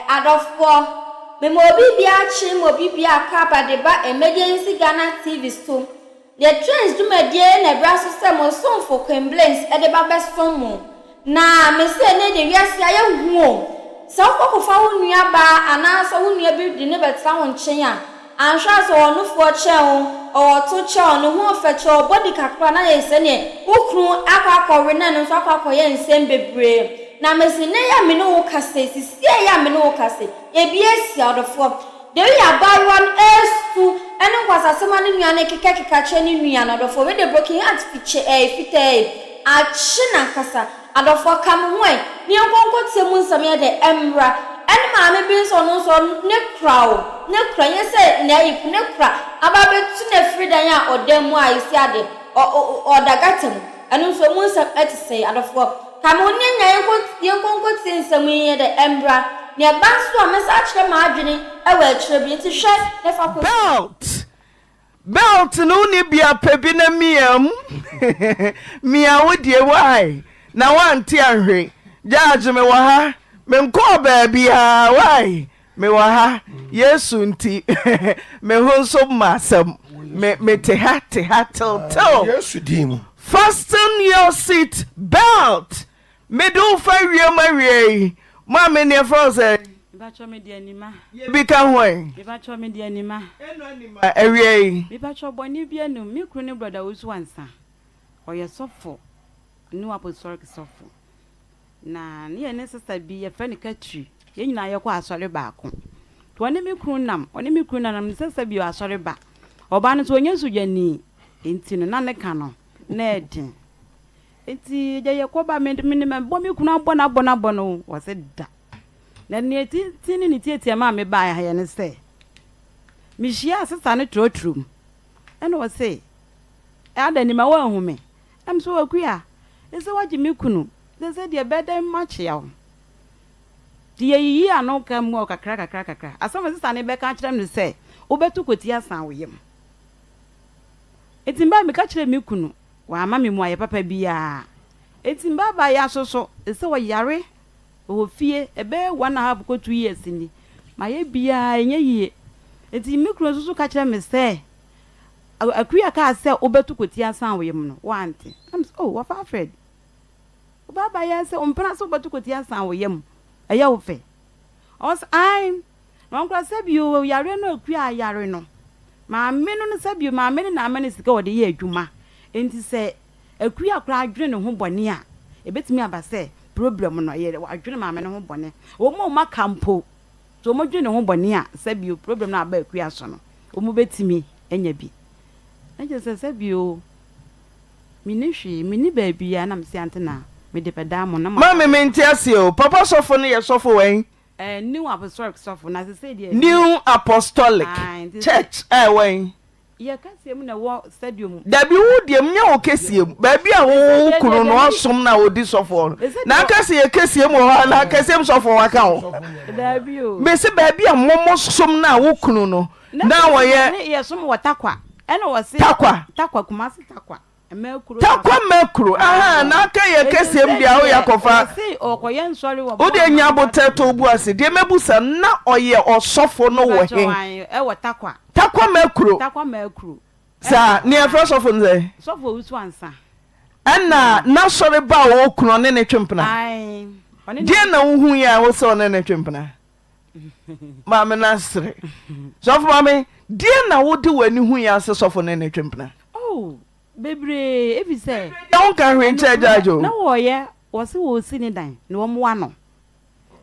adofo me mo bibia chi mo bibia ka ba de ba emergency Ghana TV so the trends do me die na bra so se mo so for complaints e de ba besom mo na me se ne de wiase aye hu so kokofa wo nua ba ana so wo nua bi de ne beta wo nchen a anhwa so onu fo che wo o to che onu hu fe che o body kakra na ye se ne ukru akwa na no so akwa ye nsem bebre na mesine ya me no kase sisi ya me no kase ebiesi odofo de ya buy one esu enu kwasasema ni nua na keka che ni nua na odofo we de broken heart fiche fite a china kasa adofo kam hwe ni enkonko temu nsam ya de emra enu ma me bi so no so ne kra ye se na yi ne kra aba betu na fridan ya odemu a isi ade odagatem enu so mu nsam etise adofo kamonya yenkonko tinsam yi de embra ne banso a mesa akire ma adwene ewa akire bi ti hwe ne fa ko belt no ni bia pebi na miam mia wodie wai na wanti anhwe judge me wa ha me nko ba bia wai me wa ha yesu nti me honso masam me te ha till yesu dim fasten your seat belt me do fa wie ma me ne froze Bibacho me di anima. Ye bi ka hwen. Bibacho me di anima. Eno anima ewie. Bibacho boni bi anu mi kru ne brother osu ansa. Oye sofo. Nu apostolic sofo. Na ne ye sister bi ye friend Katri. Ye nyina ye kwa asore ba ko. To one mi kru nam ne sister bi asore ba. Oba no so onye sujani. Enti no na ne ka no. Na edin. Enti ye ko ba me bo mi kru abona no wo se da. Na ne tini ni tietia ma me ba ya ne se mi hia asesa ne trotrum ene wo se ada ni ma wa hu me am so akua ese waji mi kunu de se de beda match ya de yi ano ka mu kakra asama sesa ne be ka kire me se obetu koti asan wo yem etimba me ka kire mi kunu wa ama me mu aye papa bia etimba ba ya soso ese wo yare ofie ebe 1.5 ko 2 years ni maye bia enye yie enti mikro susu ka kire me se akuya ka se obetu koti asan wo yem no wanti am oh wa fa Fred o baba ya se ompana so obetu koti asan wo yem eya wo fe os ai no nkra se bio yare no akuya yare no ma me no se bio ma me na ma ne sika wo de ye adwuma enti se akuya kra adwene ne ho bone a ebetimi aba se problem no ye adwene ma me ne ho bone wo mo ma kampo so mo dwene ho bone a sabio problem na aba akua so no wo mo betimi enya bi enje se sabio mini ba bia na mse antena me de peda mo na ma me menti ase o papa sofo ne ye sofo wen new apostolic sofo na se say de new apostolic church wen ye kasiem na wo stadium dabi wo de mnya wo kasiem ba bia wo kunu no asom na wo di sofo na kase ye kasiem wo na kasiem sofo wa ka wo dabi o me se ba bia momo som na wo kunu no na wo ye som wo takwa ena wo se takwa kumasi takwa mekuru aha na ka ye kasiem dia wo yakofa se okoye nsori wo wo de nya boteto bu ase de mebusa na oye osofo no wo he e wo takwa mekuru sa ni e fresh of nze sofo usu ansa ana na sori ba wo kunu ne twempena ai die na wo hu ya wo so ne twempena ma me na sere sofo ma me die na wo de wani hu ya se sofo ne twempena oh bebre ebi se don ka hwe nche jajo na wo ye wo se wo si ni dan na wo mo ano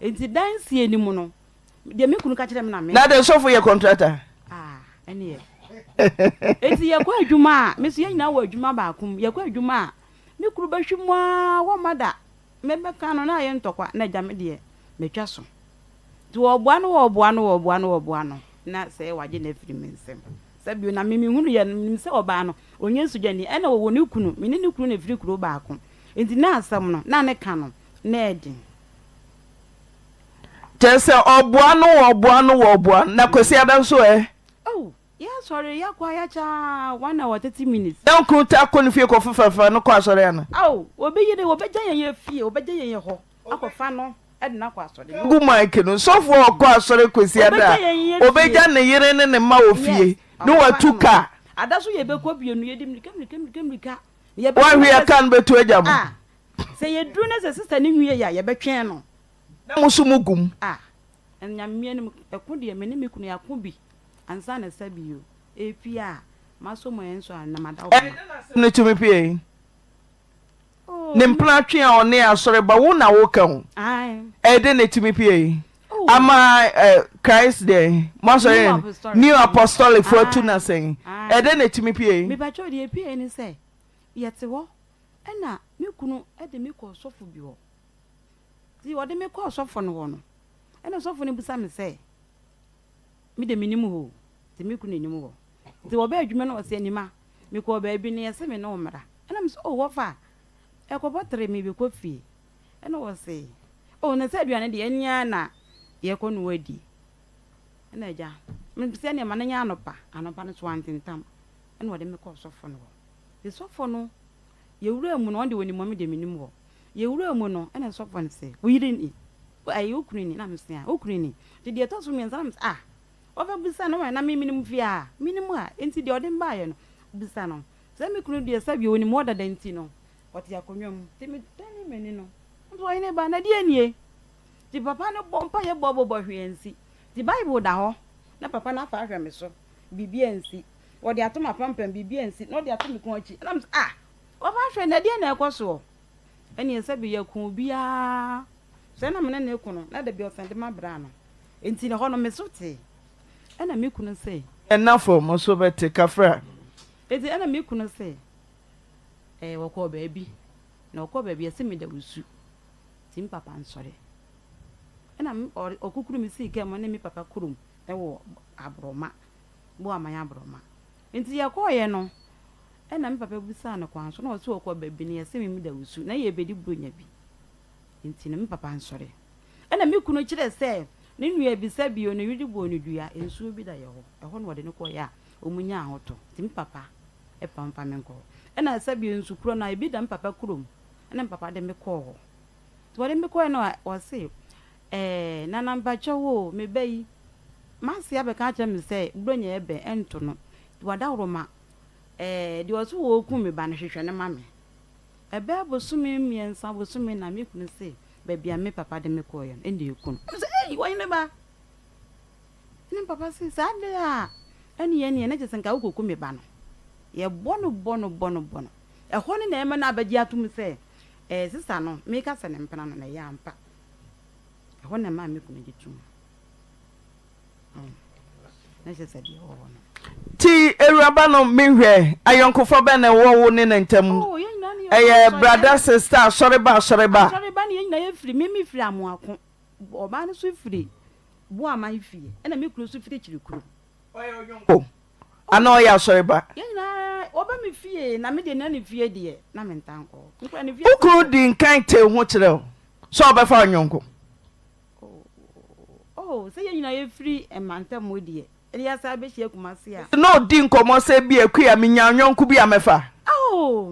enti dan si enimu no de me kunu ka kire me na me na de sofo ye contractor ene ye enti ye kwa adwuma me so ye nyina wo adwuma ba akum ye kwa adwuma me kuru ba hwimwa wo mada me be ka no na ye ntokwa na gya me de me twa so ti wo boa no na se waje na firi me nsem sabio na me hunu ye nim se oba no onye sujani ene wo ne kunu me ne kunu na firi kuru ba akum enti na asam no na ne ka no na edin tese oboa no na kwesi adam so oh yeah sorry ya kwa ya cha 1 hour 30 minutes dan kru ta ko ne fie ko fefafa no kwa sori ana oh obeje ye fie obeje ye ho akofa no na kwa asore gu mike no sofo okọ asore kwesi ada obeja ne yere ne ma ofie no watuka adaso ye be ko bienu ye dim kemrika wa hwe kan betu agya mo se ye duru na se sister ni hwie ya ye betwen no na musumugum enyamie ni eko de me ni me kunu yakun bi ansa na sabiyo epia maso mo enso na madawo ne tumi pie ne mpla twe a one asore ba wo na wo ka ho de ne tumi pie ama Christ day masore new apostolic for two na sen de ne tumi pie me ba cho de pie ni se yete wo na me kunu de me ko sofo bi wo ti wo de me ko sofo no wo no ena sofo ni busa me se me de minimu ho ti me kunu enyum wo ti wo ba adwuma na wo se anima me ko ba bi ne se me no mra ena me so wo fa e ko botre me be ko fi ena wo se na se aduane de anya na ye ko no wadi ena ja me se ne ma na nya anopa no so antintam ena wo de me ko sofo no wo sofo no ye wura mu no onde woni mo me de minimu wo ye wura mu no ena sofo ne se wo yiri ni ayi okunini na msia okunini de to so mi nsa na ofa bisa no na me minimu fi minimu enti de ode mba ye no bisa no se me kunu de sabi woni mo dada enti no oti akonwam ti mi tani meni no nso ine ba na de anie ti papa no bompa ye bobo hwe ensi ti bible da ho na papa na afa hwe me so bibia ensi odi atoma pampam bibia ensi no de atomi kon achi na ofa hwe na de na ekoso eni sabi ye kun bia se na mena na ekuno na da bi ofende ma bra no enti ne ho no mesote ena me kunu se enafo mo so bete kafra enti ena me kunu se woko ba bi na woko ba bi ese me da wusu tim papa nsore ena okukuru mi si ke mo na mi papa kurum wo abroma bo amanya abroma enti ye ko ye no ena mi papa busa na kwan so na wo woko ba bi ne ese me da wusu na ye bedi bronya bi enti na mi papa nsore ena mi kunu kire se ne nua bi sa bio ne yidi bo ne dua ensuo bi da ye ho ho no de ne ko ya omunya ahoto tim papa pampa me nko ena sa bio nsu kuro na bi da mi papa kurom ena mi papa de me ko to de me ko no o se na namba chawo me bai masi abeka cha me se bronya ebe ento no wada roma de oso wo ku me ba ne hwehwe ne ma me ebe bosumi miensa bosumi na me kunu se bebia me papa de me koyo ende ekunu se wo ne ba ne papa se sa de eni na jesen ka ukoku me ba no ye bono ho ne na ema na abaji atum se sister no me ka se ne mpena no na ya ampa ho ne ma me kunu gitum na jese di ho no ti eruaba no mehwe ayonkofo be na wo ne ntam brother sister sorry ba ne nyina ye firi me firi amoako oba ne so firi bo aman fie na me kuru so firi kirikuru ana oya sorry ba nyina oba me fie na me de na ne fie de na me ntanko nkura ne fie ukuru di nkan te ho kire so oba fa anyonko se nyina ye firi emantam odie Elia sabe hie kumase a no di nkomo se bi akua menya anyonko bi amefa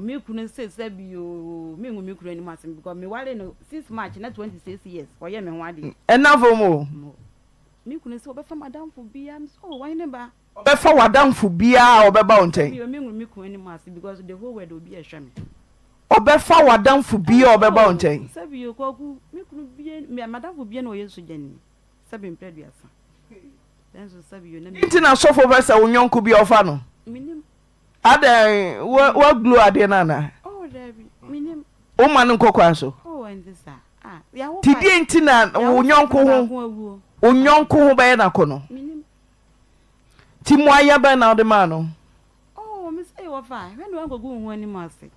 me kunu se bio me ngu me kunu ni masem because me wale no 6 March na 26 years oye me ho ade enavo mo me kunu se obefa madam fo bia so why ne ba obefa wadamfo bia obeba onten me ngu me kunu ni masem because the whole world obi ehwe me obefa wadamfo bia obeba onten sabio koku me kunu bia me madam fo bia na oye so jani sabi mpleduasa denso sabio na me ntina sofo versa onyonko bia ofa no minim Ada wa glue ade nana. Dabi. Minim. O man nkokwa so. Ndisa. Ya wo. Ti die ntina wo nyonko ho. O nyonko ho be na ko no. Minim. Ti mo aya be na de ma no. Me say wo fa. When wan gogu ho ani ma se.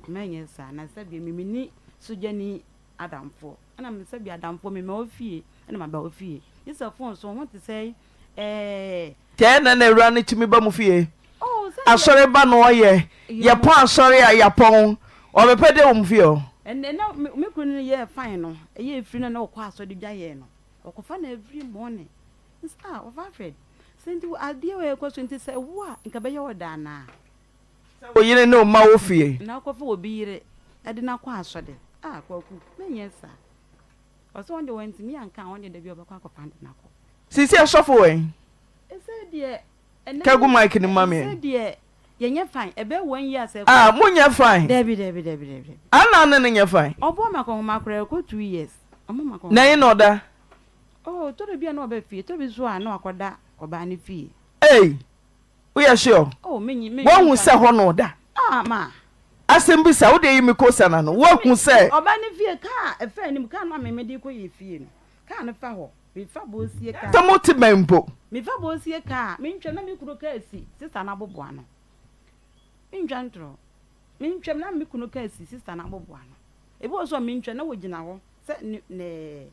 Menye sa na sabi mimini sujani adamfo. Ana me sabi adamfo me ma ofie. Ana ma ba ofie. Isa phone so want to say Te na na ewura ne timi ba mu fie. Asore ba no ye pon asore a ya pon o be pede wo mfio and now me kunu ye fine no ye free no na o kwa asore dwa ye no o ko fa na every morning of afraid senti ade we ko so nti say wo a nka be ye woda na o yire no ma wo fie na ko fa obi yire ade na kwa asore kwa ku menye sa Also on the went to me and count on the baby of a cock of hand knuckle. Sisi asofo Said dear, and Kagu Mike ni mami. Said dear, you're fine. About 1 year. Ah, munya fine. Debbie. Anna nanya fine. Obo mako macro go 2 years. Amako. Na in order. Oh, to be no be fee. To be so no akoda obani fee. Hey, we are sure. Oh, me. One who say hono da. Ah, ma. Asembi sa wo de yimi ko sana no. Wo hu say. Obani fee car e fa nim car na me de ko ye fee no. Car no fa ho. Me fa bo sie car. Tamoti mempo. Me fa bo sie car. Me ntwa na me kuro car si. Sister na bobo ano. Me ntwa ntro. Me ntwa na me kuro car si sister na bobo ano. E bo so me ntwa na wo gina ho. Se ne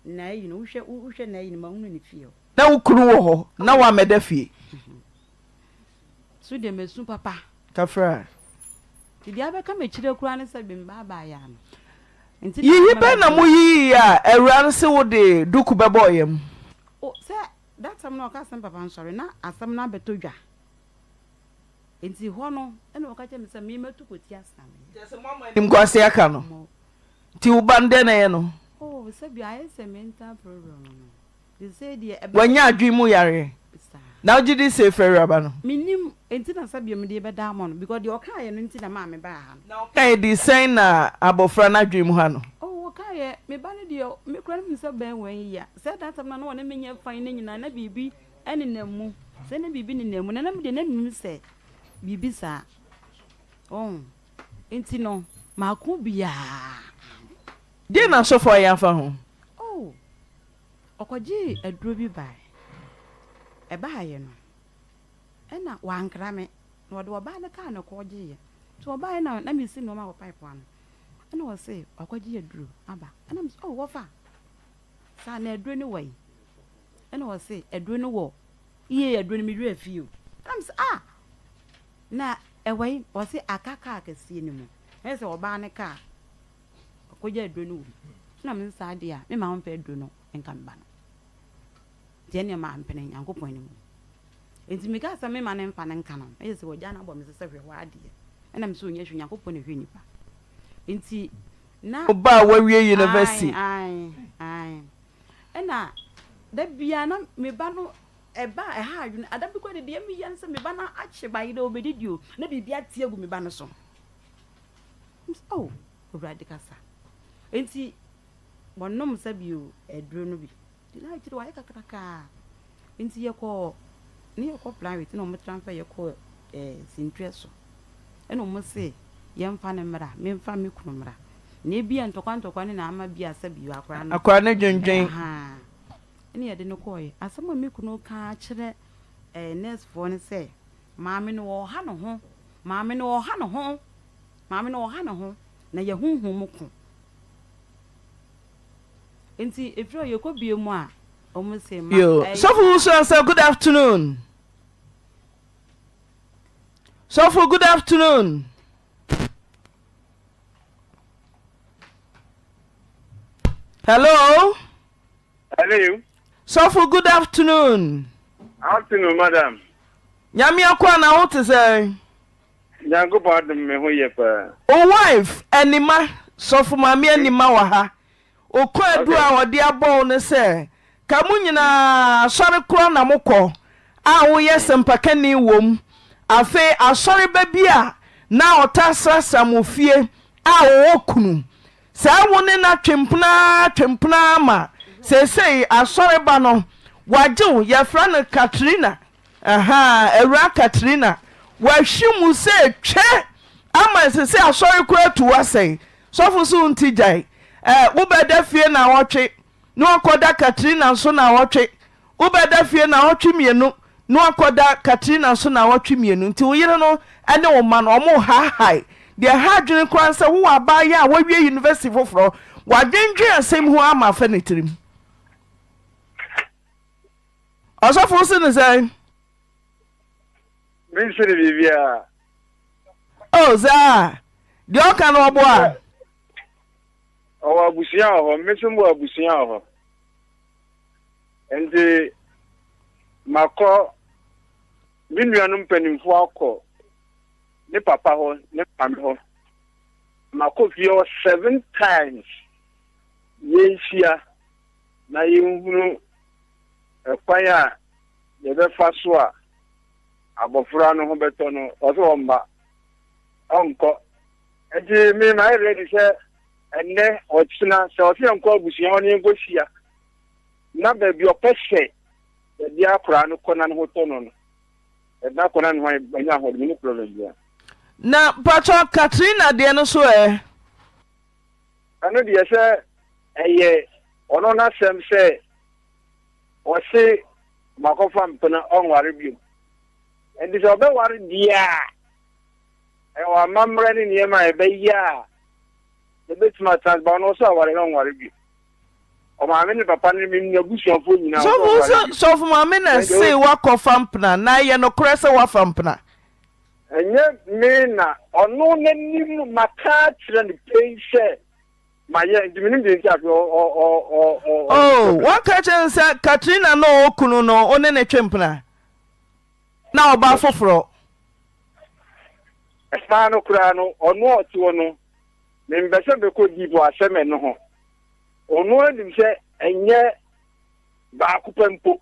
na yi no uhwe na yi no ma hunu ne fie. Na wo kuru wo ho. Na wa meda fie. So de me su papa. Kafra. Ti dia be ka me chire kura ne se bim baba ya no. Yi be na mo yi a ewran se wo de duku be boyem. Oh, say that time no ka sem papa sorry na asem na betodwa. Enti ho no e na o ka che me se me metu koti asam. Nim kwase aka no. Ti wo bande na ye no. Oh, say bi I say mental problem no. They say the Wanya adwi mu yare. Now did you say ferry abano? Minim enti na sabi me de be da mo no because the okaye no enti na ma me ba ha. Now kai design na abofra na adwi mu ha no. Oh, okaye me ba ne de me kura me se ben wan yi ya. Say that time na no ne menya fan na nyina na bibi ene na mu. Say na bibi ni na mu na me de na nim se bibi sa. Oh. Enti no ma ku bia. Dey na so for ya fa ho. Oh. Okoji aduro bi bai. Eba ye no. Ena wankra me. No de oba na ka na ko gye ye. So oba na na me si no ma wo pipe wan. Ena wo say okoji aduro aba. Ena me oh wo fa. Sa na aduro ni wai. Ena wo say aduro no wo. Iye aduro ni me dru afi o. Ena me say ah. Na ewai wo say akaka akasi ni mu. Ena say oba na ka. Okoji aduro no. Na me sa de a me ma won fa aduro no enka me ba no. Jeni ma ampene yankopon ni mu enti me ga sa me ma ne mfa ne nka no e se woja na bo me se hwe wa ade e na me so nya hwe yankopon ne hwe nipa enti na oba wa wie university ai e na da bia na me ba no e ba e ha adwene ada bi ko de de me yan se me ba na ache ba yi de obedidio na bibia tie gu me ba no so oh obrade kasa enti bonnom sabio eduro no bi dina chiri wa kakaka enti yeko ni yeko plan with no mo transfer yeko sintweso eno mo se yemfa ne mra me mfa me kunu mra na bia ntokwa ne na ama bia sabio akwa ne dwendwen ha eni yede no koye asema me kunu ka kire nurse for ne se maame no wo ha no ho maame no wo ha no ho na ye hunhun mo ko enti efro yeko biemu a omo se ma so good afternoon good afternoon hello so good afternoon madam nyame akwa na wo te say Jango pardon me ho yepa o wife anima so for mama anima wa ha okwadu a wode abon ne se ka munyina asore kro na mokọ a wo yesempakani wom afi asore ba bia na otasasa mofie a wo kunu sa wo ne na twempena ma sesei asore ba no wajew ye fra no Katrina ewra Katrina wahwimu se twe ama sesei asore kro tu wasei sofo so ntijai wo beda fie na wotwe no akoda Katrina so na wotwe wo beda fie na wotwe mienu no akoda Katrina so na wotwe mienu nti wo yire no ene wo ma no omo ha de ha dwene kwan se wo aba ya wo wie university foforo wadwendwe asem ho ama fa netirim osofo se ne say bin se bibia o za de o kan obo a o abusia ho mesumbo abusia ho ende mako minuanum panimfo akọ ne papa ho ne pam ho mako fie 7 times yenhia na yenhunu kwan a yebefa so a abofra no ho beto no oso omba onko eji me na ready say enne ochina se ofi onko abusia oni ngosia na ba bi opese di akura no kona no hoto no no na kona no anya ho ni problem dia na Pacho Katrina de no so ano de say eye ono na sem say o se makofa mpena onware bi and this obe ware dia e wa mamre ni niema e be ya the bit ma transfer no so ware onware bi o ma me ni papa ni mi abusuan fo nyina so for ma me na say wa kofa mpena na ye no kore se wa fa mpena enye me na ono na ni maka tire ni pense ma ye dimini bi ntia one catch say Katrina no okunu no one na twempena na oba foforo esa no kura no ono otu no me mbese be ko dibo aseme no ho ono adim se enye ba kupempo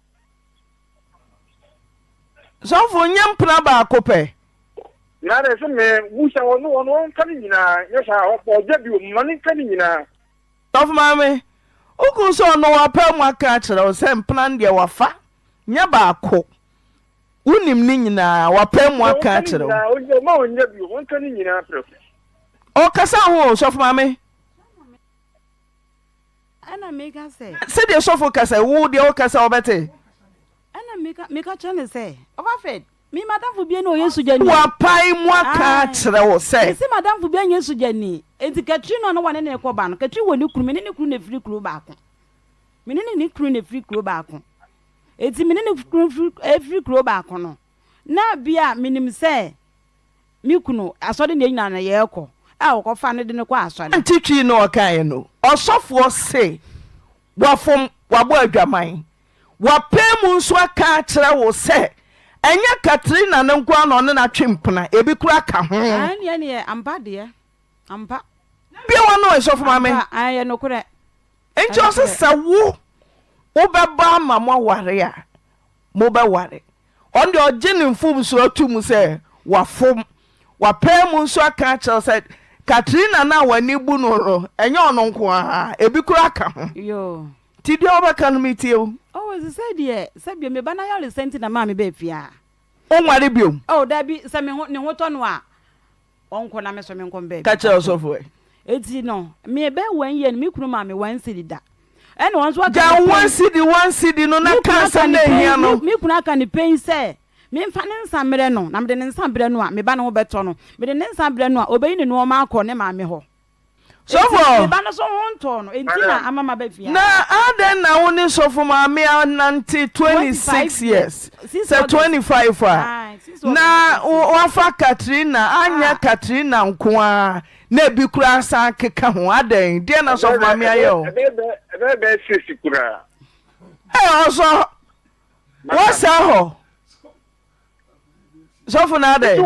so for nyampena ba kope na re se me wusa ono kan nyina yesa oje bi o mani kan nyina of mame ukun so no wa pa mu aka kire o se mpena de wafa nya ba ko unim ni nyina wa pa mu aka kire o ma onye bi o kan nyina pro o kasa ho so of mame ana mega say se de so for kasa wo de o kasa obete ana mega chane say overfed mi madam fu bia no yesu jani wa pai mu aka kire o se si madam fu bia yesu jani enti Katrina no wane ne ko ba no Katri woni kuru mene ne kuru ne firi kuru ba ko mene ne kuru ne firi kuru ba ko enti mene ne kuru firi kuru ba ko no na bia minim se mi kunu asode ne nyina na ye ko a wo ko fa ne de ne ko asode antitwi no okai no osofo se wafom wabo adwaman wapemu nso aka kire wo se enya Katrina ne nkwa no ne na twempena ebi kura ka ho anya ne ampa de ampa bia wano esofo mame anya no kure enjo se sawo obeba mama ware a mo be ware on de ogene mfum so atum se wafom wapemu nso aka kire se Katrina na wani bu no ro enya ono nko a ebi kura ka ho yo ti de obeka no mitio always said ye sabia me bana ya resenti na ma me be fia o nware biom oh da bi se me ne hoto no a onko na me so me nko be ka kire osofo eti no me be wan ye me kunu ma me wan sidi da ene won so ja one city no na kansa na hia no me kunu aka ne pen se me mfa ne nsambre no na me de ne nsambre no a me ba ne ho beto no me de ne nsambre no a obeyi ne no ma akọ ne ma me ho sofo me ba no so honto no enti na amama ba fia na aden na woni sofo ma me ananti 26 years say 25 na wafa Katrina anya Katrina nko a na ebi kura san keka ho aden de na sofo ma me ayo ebe sisi kura oso wasa ho sofo na aden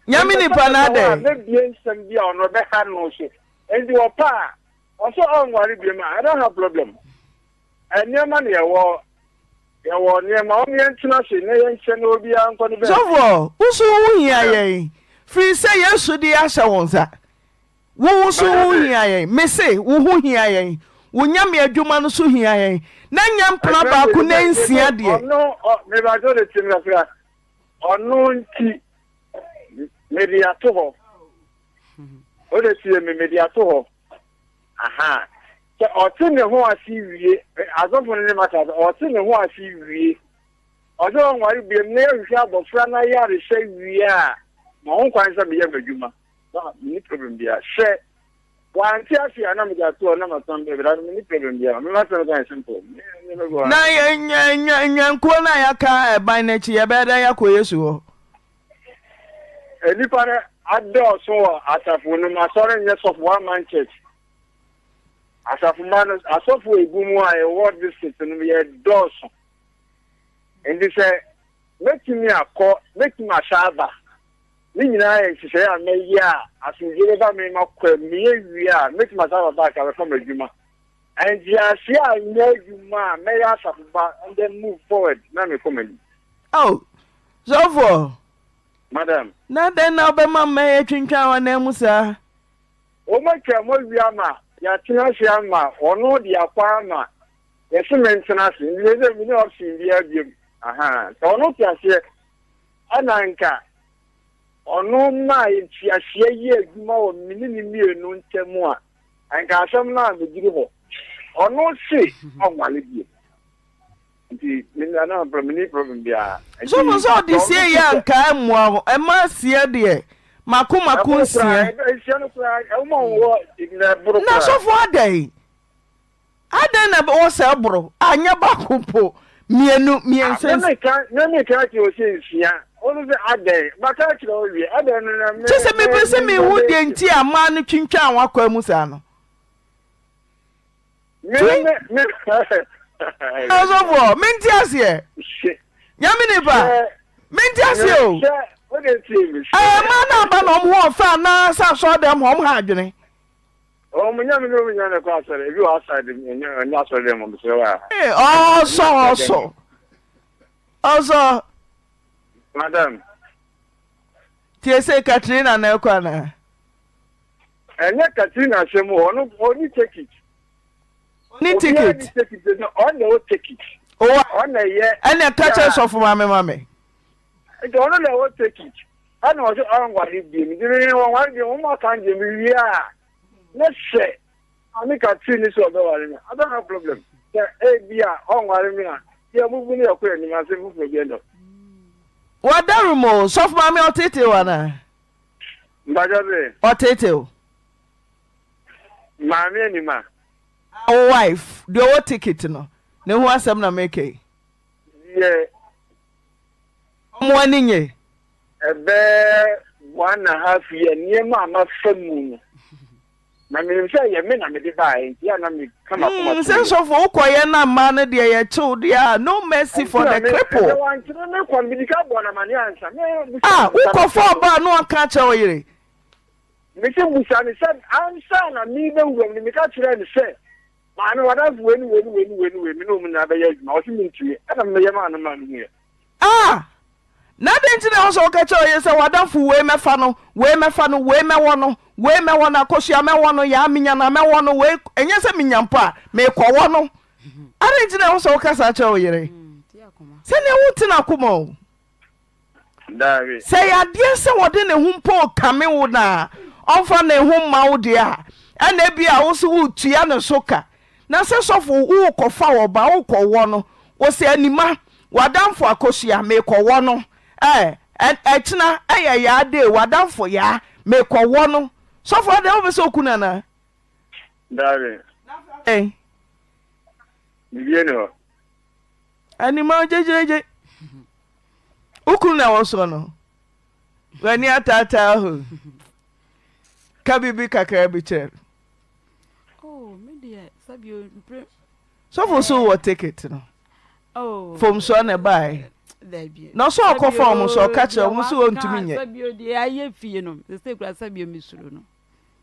nyami ni pa na aden na bien sem bia ono be ha no so endi opa oso onware bi ma I don't have problem eniema na yewo niema o mien tuna se na yen che na obi an ko ni be sofo usu wu hia yen free say yesu di asha wonza wo usu wu hia yen me say wo hu hia yen wo nyame adwuma no so hia yen na nyam pla ba ku na nsia de no me ba do de tin na ono nti mediato ho o de tie me mediato ho aha ke o ti ne ho asi wie azofo ne mata o ti ne ho asi wie o so nwari bi me ehwe abofra na yare hye wie a ma ho kwan sa me ye madwuma ni problem bia hye wanti afia na me gato na maton be bra ni problem bia me ma so kan simple na nya nko na ya ka ban na chi ya be da ya ko Yesu ho nipa ne adoso asafo no ma sore nye sof one man church asafo man asafo egumu a e ward district no ye doso ndi se make me ashaba Nina is say I may ya as you give me my me ya make myself back I from a juma. And ya see I know you ma may ask about and then move forward. Now me comment. Oh, so for Madam. na then now be ma me twintwa wa na mu sa. O ma twa mo wiama ya tina shiama ono di akwa ma. Yes mention as in the mini option bi abiem. Aha. So ono ti ase ananka ono ma enti ahye ye adwuma o minini mienu ntemu a anka asem na me giri ho ono si onwale bi nti me na problem bia So di sie ya nka emwa e ma sie de maku sie na so for adai na o se bro anya bakupo mienu miensen na me ka ki o se sia onu se adai maka kire o wi adai no na me se me pese me hu de nti ama no twintwa anwa kwa mu sa no me so for menti ase nyame ne ba menti ase o ma na ba no mo fa na sa so dem hom ha adwene o mo nyame no nyane kwa asere bi o aside nya asere dem mo se wa also madam tie se Katrina na ekwa na enye Katrina shemu ono oni ticket ni ticket no ono ticket o ono ye ene kache so for mame ono le o ticket ana o so angwari bi mi dire won wa bi won ma kan je mi wi a na se ami Katrina so be wari mi I don't have problem e bia angwari mi a ye mu bu ni akwa ni ma se mu fo bi endo wadarumo so for mame otete wana mbajabe otete mame ni ma our wife the what ticket no ne ho asem na make ye mo ani nye ebe 1.5 year niema ma famu na me say ye me na me de bai ya na me kama kuma say so for ukoye na ma ne de ye chill there no mercy for the cripple uko for ba no aka che oyire me se busa ni said answer na me be wom ni me ka kire ni say ma no wada weni me no me na be ye ma o si me ntue na me ye ma no ma no na den ti na so ka che oyire say wada fu we mefa no we me wono akosia me wono ya minya na me wono we enye se minya mpo a me kwo wono are ti na so ka sa che oyire se ne wuti na kuma o dawe se ya de se wode ne hu mpo kame wo na onfa ne hu ma wo de a na bia wo so wutua ne so ka na se sofo wo kofa wo ba wo kwo wono wo se anima wadamfo akosia me kwo wono echina ya de wadamfo ya me kwo wono sofo de wo be so kuna na dawe bieno anima jejeje ukunu na wo so no wani atata ho kabibi kakra bi cher me de sabio sofo so wo ticket no from so na buy no so akofo so ka che mo so ntumi nye sabio de aye fie no se kura sabio misuro no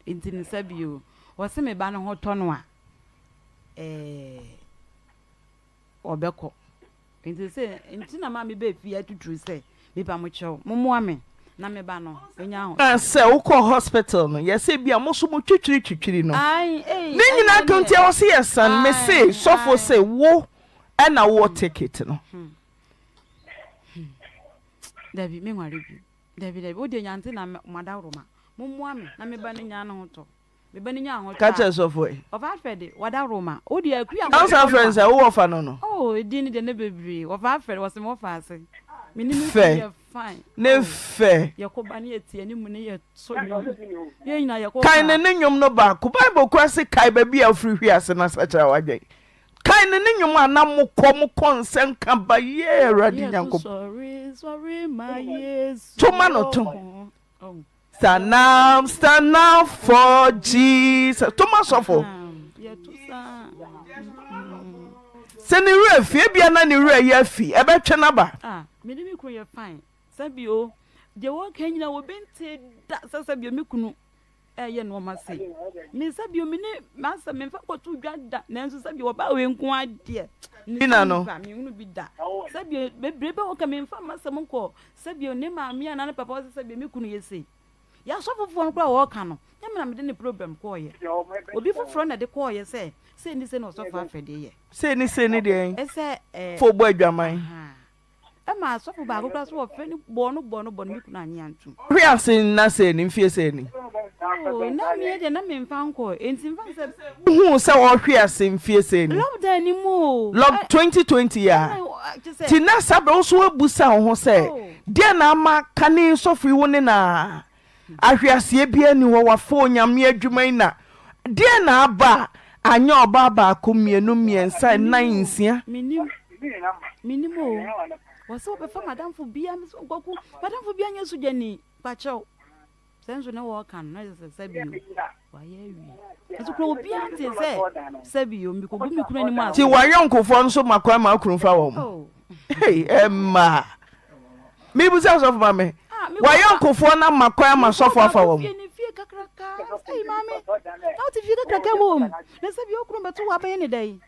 intini sabio wo se me ba no ho to no a obeko intina ma me be fie atuturu se me ba mo chew mo mo ame na me ba no enya ho se wo ko hospital no ye se bia mo so mo twitwiri no ni nyina konti wo se yesan me se sofo se wo na wo ticket no David me nware bi David wo de nyante na madawroma mo mo ame na me ba ne nya no ho to me ba ne nya ho to ka che sofo of afede wadawroma wo de akua answer friends e wo fa no di ni de ne bebre of afede wo se mo fa ase me ni me fine ne fe yakoba ne eti ani mu ne ye so ye nyina yakoba kai ne nyom no ba ko bible kwa se kai ba bia free hwi ase na sacha wadwe kai ne nyom anam mo konsen ka ba ye radi nyanko sorry my yes to mano to stand now for Jesus to masofo ye to sa se ni refi bia na ni re ya fi e be twe na ba me ni mi kro ye fine sabio de wo kan nyina wo bente da sasa bi me kunu ye no ma sei me sabi o me ne masa me fa kotu dwada na nso sabi wo ba we nko ade Nina no me hunu bi da sabi bebrebe wo ka me fa masa mo ko sabi o ne ma me ana ne papa sabi me kunu ye sei ya so fofo no kra wo ka no nyame na me de ne problem ko ye obi foforo na de ko ye sei ni se no so fa afede ye sei ni de ese fo bo adwaman ma so fo ba ko kra so wo fe ni bo no me kunu anya antu hwe asen na sei ni mfie sei ni na me de na me mfa nko enti mfa se hu se wo hwe asen mfie sei ni lockdown ni mo 2020 ya ti na sabe wo so abusa ho se de na ama kane sofri wo ne na ahwease bia ni wo wafo nyame adwuman na de na aba anya oba ba ko mienu miensa nan nsia minim o waso be fa madam fo bia me so goku madam fo bia nya so jani ba chew senso na wo kan na se bi wa ye wi so kro bia nti se bi o mi ko bu mi kunu ni ma ti wa yonkofo nso makwa ma kunu fa wo hey emma mi bu sa so fa me wa yonkofo na makwa ma so fa wo fie kakraka ei mame how ti fie kakraka mo na se bi o kunu beto wa ba ye ni dai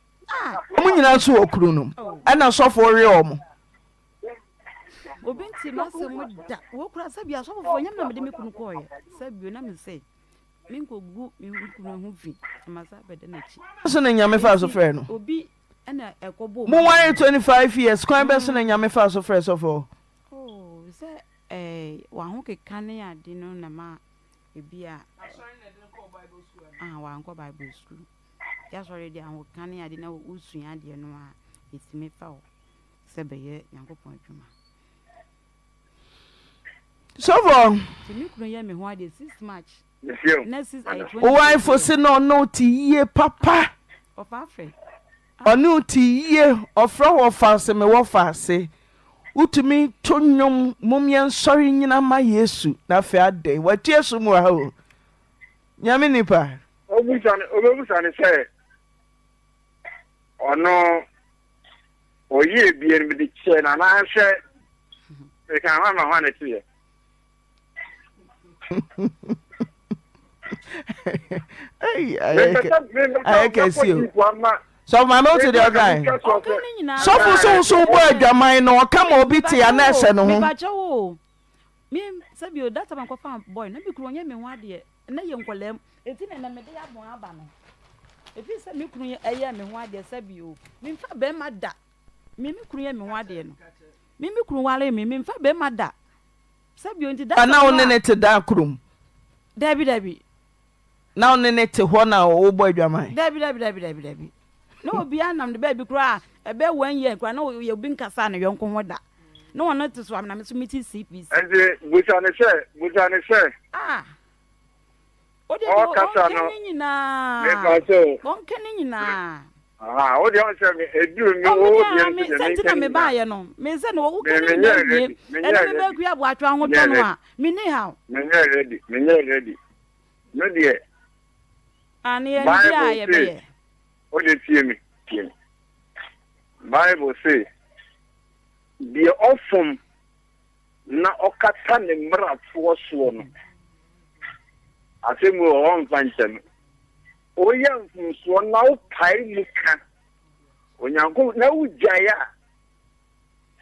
mo nyina so okuru no ana so fo re o mo obinti masemu da wo kura sabi asofo nyam na me de me kunu koye sabi na me say me nkogu me kunu hu fi amasa bede na chi so na nyame fa so frɛ no obi na ekobo mo ware 25 years kwan be so na nyame fa so frɛ so fo se wa ho kekane ade no na ma ebi a wa nko bible school ya sorry dia ho kane ade na usua ade no a etime fa o se beye yankopon adwuma so for me kunu ye me ho ade 6 March next is o wife se no ti ye papa of Afre onu ti ye ofra wo fa se me wo fa se utumi tonyom momien sorry nyina ma Yesu na fa ade wati esu mu ha o nyame nipa obusane se ono oye bien me de che na na hwe e kan ma ho na ti ye Hey, I can see you. So my mouth to the guy. So boy adwaman no come obi te ya na ehye no ho. Me bacho me sabi o data man ko fa boy na bi kuro nya me ho ade na ye nkolem enti na me de ya bon aba no efi se me kuro eye me ho ade sabi o me mfa be ma da me kuro ye me ho ade no me kuro wale me mfa be ma da sabi o nti data na won ne te da krum dabi na won ne te ho na wo boy adwaman dabi no obi anam de baby kura ebe 1 year kura na ye obi nkasa na yonko ho da no one not so am na me so meeting CPC ende butane se o de o kasa no me ka so bon kene nyina o de on se me edu mi o me senti na me ba ye no me se no o kene ni e na me ba ku ya bo atwa ho to no a me ni how me ready no de ani e dia ye be o de tie me Bible say the often na okata ne mrafo so no atemu o nfantem o yan funso na o pai muka onyango na ujaya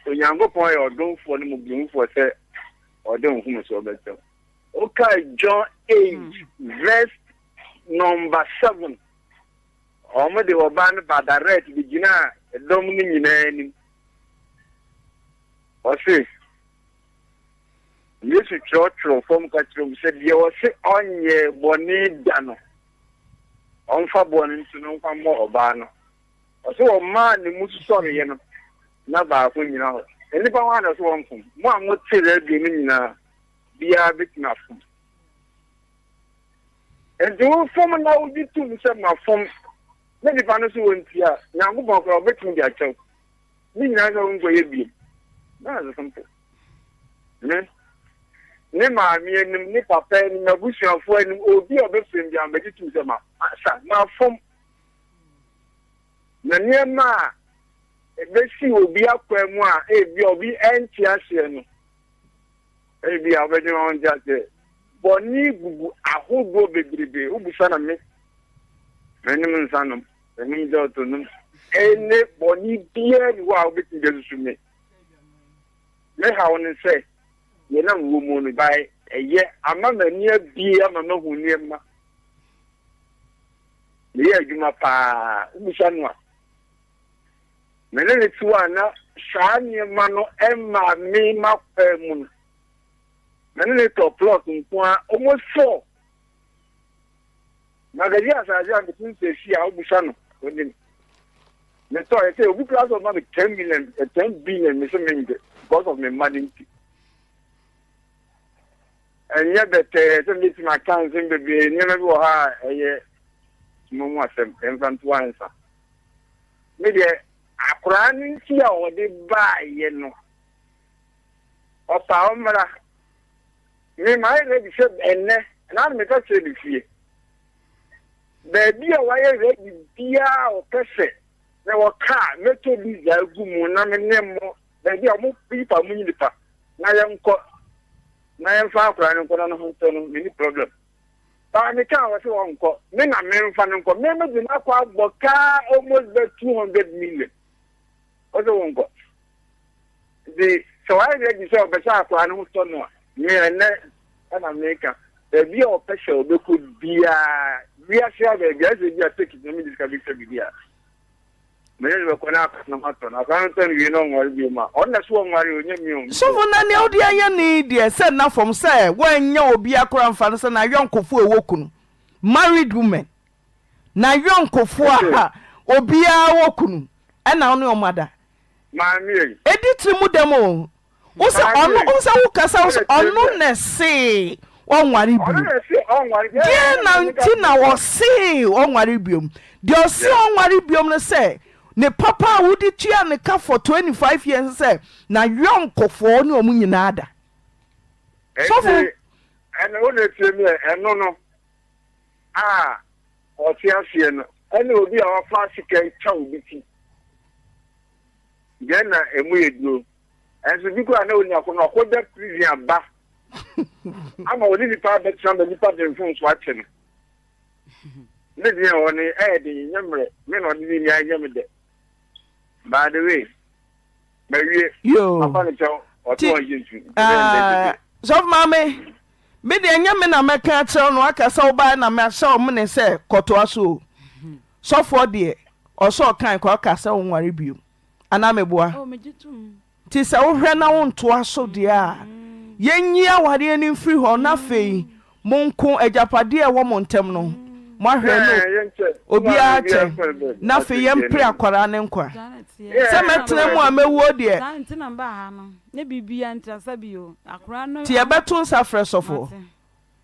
onyango pon e odonfo ne mubunfo se odon hu so beto okay John 8 verse number 7 Omo de oban ba direct bigina dom ni nyina ni o se Yesu chotro from katrum said ye o se onye boni dano onfa boni ntunu kwa mo oba no o se o ma ni musu sori ye no na ba ko nyina ho enipa wa na so wonfum mo amo tire bi ni nyina bia bitina fum edu fom na odi tu se ma fom na di pano so wontia nyango bon ko betu di achew ni nyina so ngo ye bi na so simple ne ma mi enim ni papa ni na busuafo enim obi obefem bi ambedi tu se ma asa ma fom na niema ebesi obi akwa mu a ebi obi enti ase no ebi abedi on jase boni gugu ahodo bebrebe ubusana me menim nsanum menim jotunum ene boni bia ni wa obeti jesu me ha won say ye na wo mu no bai eye ama mani bia ama mahu niema ye adwuma pa ubusana menene tuana shani mano emma mi mapamu menene to plot nko almost 4 magadi asaje and the see how busano within me to I say we class of money 10 million 10 billion me say because of my money and yet that so this my account in be never go ha eh mo mo asem enfant answer me dey akura ni ti a wo de ba ye no opa omra ni mai ready se enne na me ka se bi fie baby a wa ye ready bia o pese na wo ka meto bi za gu mu na me nemo baby a mo pipa mu ni pa na ye nko na ye fa akura ni nko na ho to no ni problem ba me ka wa se wo nko me na me mfa nko me me di na kwa gboka almost 200 million ozo wongo the so I ready so be sa kwa no to no me na America the be o special be could be we are share the guys we are taking me this can be bia me le ko na na mato na kan ten you know ngori bi ma on na so ngori onye mi so for na ne odi anya ni de say na from say wan nya obi akora mfa no say na yonkofo ewokunu married women na yonkofo a obi a wokunu e na ono omada Mami. Editri mu demo. Osa onu osa wo kasa osa onu na se onware biom. Die na nti na wo se onware biom. De o se onware biom no se ne papa wudi tua ne ka for 25 years se na yonkofo ne omu nyina ada. So for and only tell me eno no. O ti afie no. Ene obi a wa fasike cha obi Gena emu eduro enso biko ana onya ko no ko da prison ba ama woni ni pa bet samba ni pa den fun so ache no ne dia woni de nyamre me no ni ni anyam de by the way yo papa ni chaw o to yentu so mama me de anyam na meka chaw no aka sa oba na me sha o me se koto aso so for de o so kan ko aka sa o nware biom anameboa ti se wo hwe na wo nto aso de a yenyi awade ani mfiri ho na fei monko ajapade e wo montem no mo ahwe no obi a che na fei yempre akwara ne nkwa se metena mu a mewuo de tanti na ba ha no ne bibia ntrasa bio akwara no ti ebeto nsa fresofo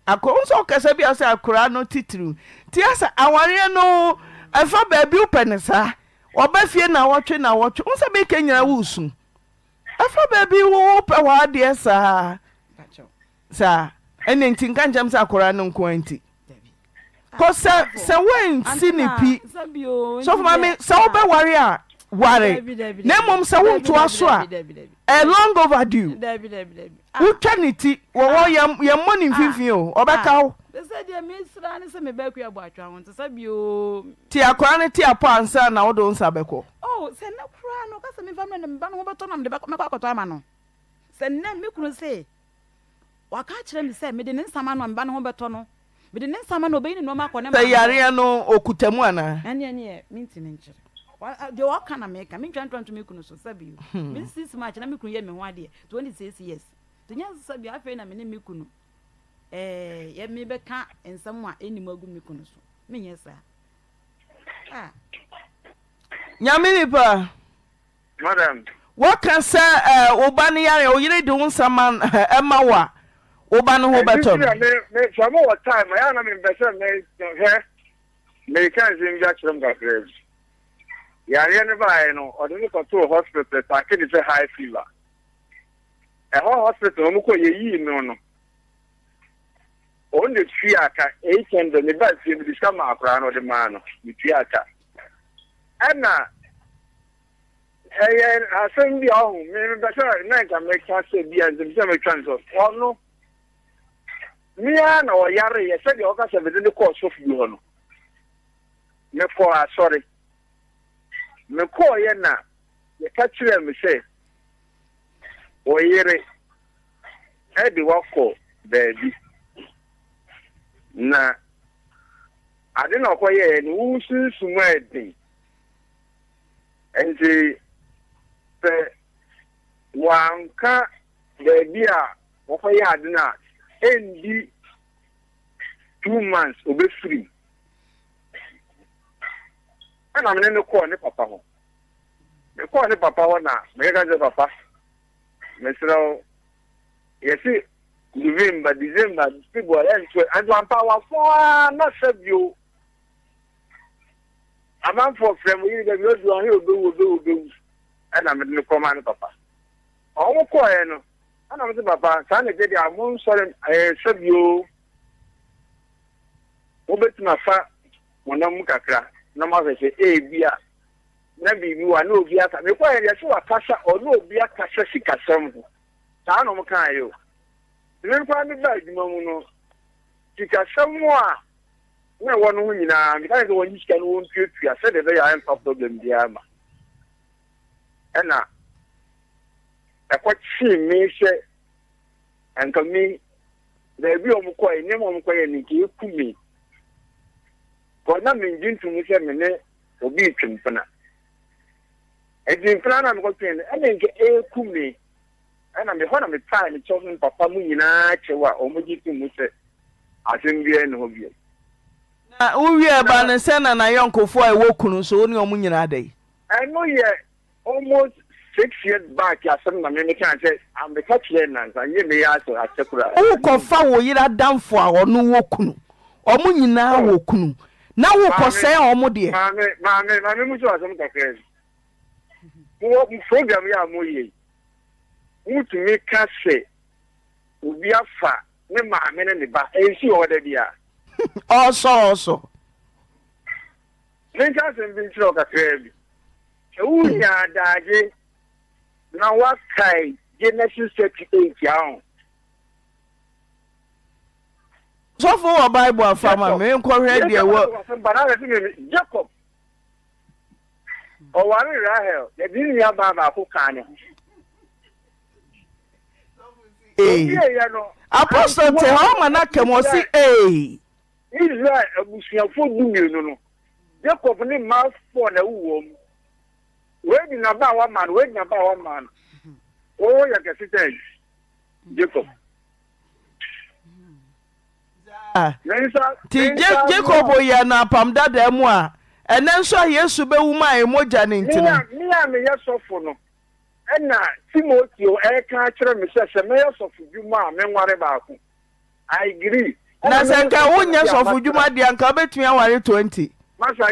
akonso kasa bia se akwara no titru ti asa aware no afa ba bi upenesa oba fie na wotwe unsa be kenyara wusu afa baby wo pe wa de sa ene ntinka njam sa akora no nko anti ko se wen sinipi so for me se wo be ware a ware na mom se wo nto aso a long overdue utwanity wo yam money mfimfin o obeka wo se dia me sra ne se me ba ku abo atwa won se sabio ti akora ne ti apa ansa na wo do nsa beko se na kura no ka se me famre ne mba no beto na me ba me kwa akoto ama no se na me kunu se waka kire me se me de ne nsama no mba no beto no me de ne nsama no be ni no ma akone ma se yare no okutamu ana ene minti ne nkire de waka na me ka me twantwanto me kunu so sabio me 6 match na me kunu ye me ho ade 26 years tunya sabio afi na me ne me kunu ye me be ka ensam a eni magu me kunu so me nyesa nyame pa madam what can say oba ne yare oyire de unsama ema wa oba no ho beto me chamo what time I am in better me can zim ja chrom ga grave yare ne ba no o de ko to hospital ta ke de high fever hospital mo ko ye no on the triaka 800 ne ba fi bi ska ma akra no de ma no ni triaka ana I send the home, maybe better night I make us say the end of the transport. Oh no. Mian or Yari, I said the office of the course of you. Me for sorry. Me call Yena, you catch them, me say. Oyere, I be walk for baby. Na, I don't know why you who's somewhere. And the one car, baby, of a yard now, and the 2 months will be free. And I'm in the corner, Papa. The corner, Papa, now, make us a papa. Mr. Yes, November, December, people are and one power for not serve you. A man for friend, we need to do, and I'm in the command, Papa. Oh, quiet, and I'm the Papa, Sunday, I'm more sorry, I serve you. Over to my fat, when I'm Kakra, no matter say, eh, beer. Never you are no beer, require a sure casha or no beer casha, she can some. Town of Macayo. The little family bag, no, she can somewhere. No one winning, because the one you can won't you. I said that I am top of them, the armor. And now, I quite see me say, and to me, there be on quite name on quite and you to me. For nothing to me, a minute, or be chimpana. And in plan, I'm going to end a kumi. And I'm the one of the time, it's often Papa Munina, or Muji to Muse. I think we are no view. We are balancing and a young for a walk so only on Munina day. I know yet almost 6 years back, as some American said, I'm the catch and you may also have to. Oh, confound you are down for our no walkunu. Or Munina walkunu. Now we'll say, oh, Modi. Mamma, much was some crazy. What program we are moving? Who to make us say, will be a fat, no man in the back, and see what they are. Also. Let us be so crazy. Who are dying? Now what kind? Genesis 38 young. So for a Bible from a man called but I think Jacob. Oh, what is Rahel? They didn't have Baba who can. Apostle Tehoma Nakamosi, eh? Israel, a Bushia food, you know. Jacob named mouth for the womb. Waiting about one man, waiting about one man. Oh, you can sit Jacob. Jacob, you na pamda demwa. And then so yes, to be woman, emoja into me, yes, of no. And now, Timothy, I can't tell me, says a mayor of Juma, men worry about. I agree. Nazanka, 1 year of Juma, the uncle bet me I 20. Master,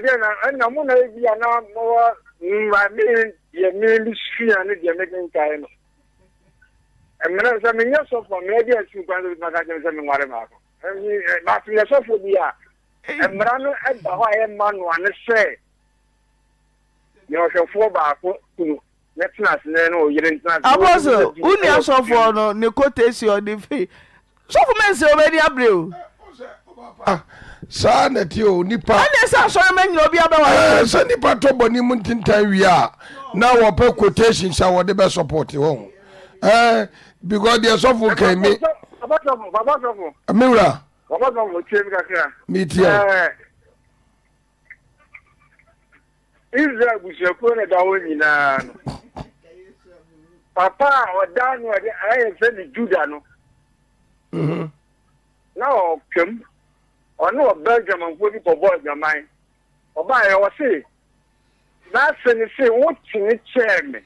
and I'm going to be an more. I mean, you mean this and you're making time. And when I mean, yes, of maybe I should go with my cousin, whatever. But yes, of the and Brano at the high man one say, you're so far back to let's not know you didn't. I was only also for no quotation on the fee. So for men say already a blue. Sa na ti o nipa ana sa so men no bia ba wa sa nipa to boni mun tintan wi a na wo pe quotation sa wo de be support wo because there so for kai me baba amira baba chemi kakra media Israel busheko na dawo nyina papa odanu ade aye se ni Judah no now come ono Belgium and go for boys your mind oba e wo say na say what ni chair me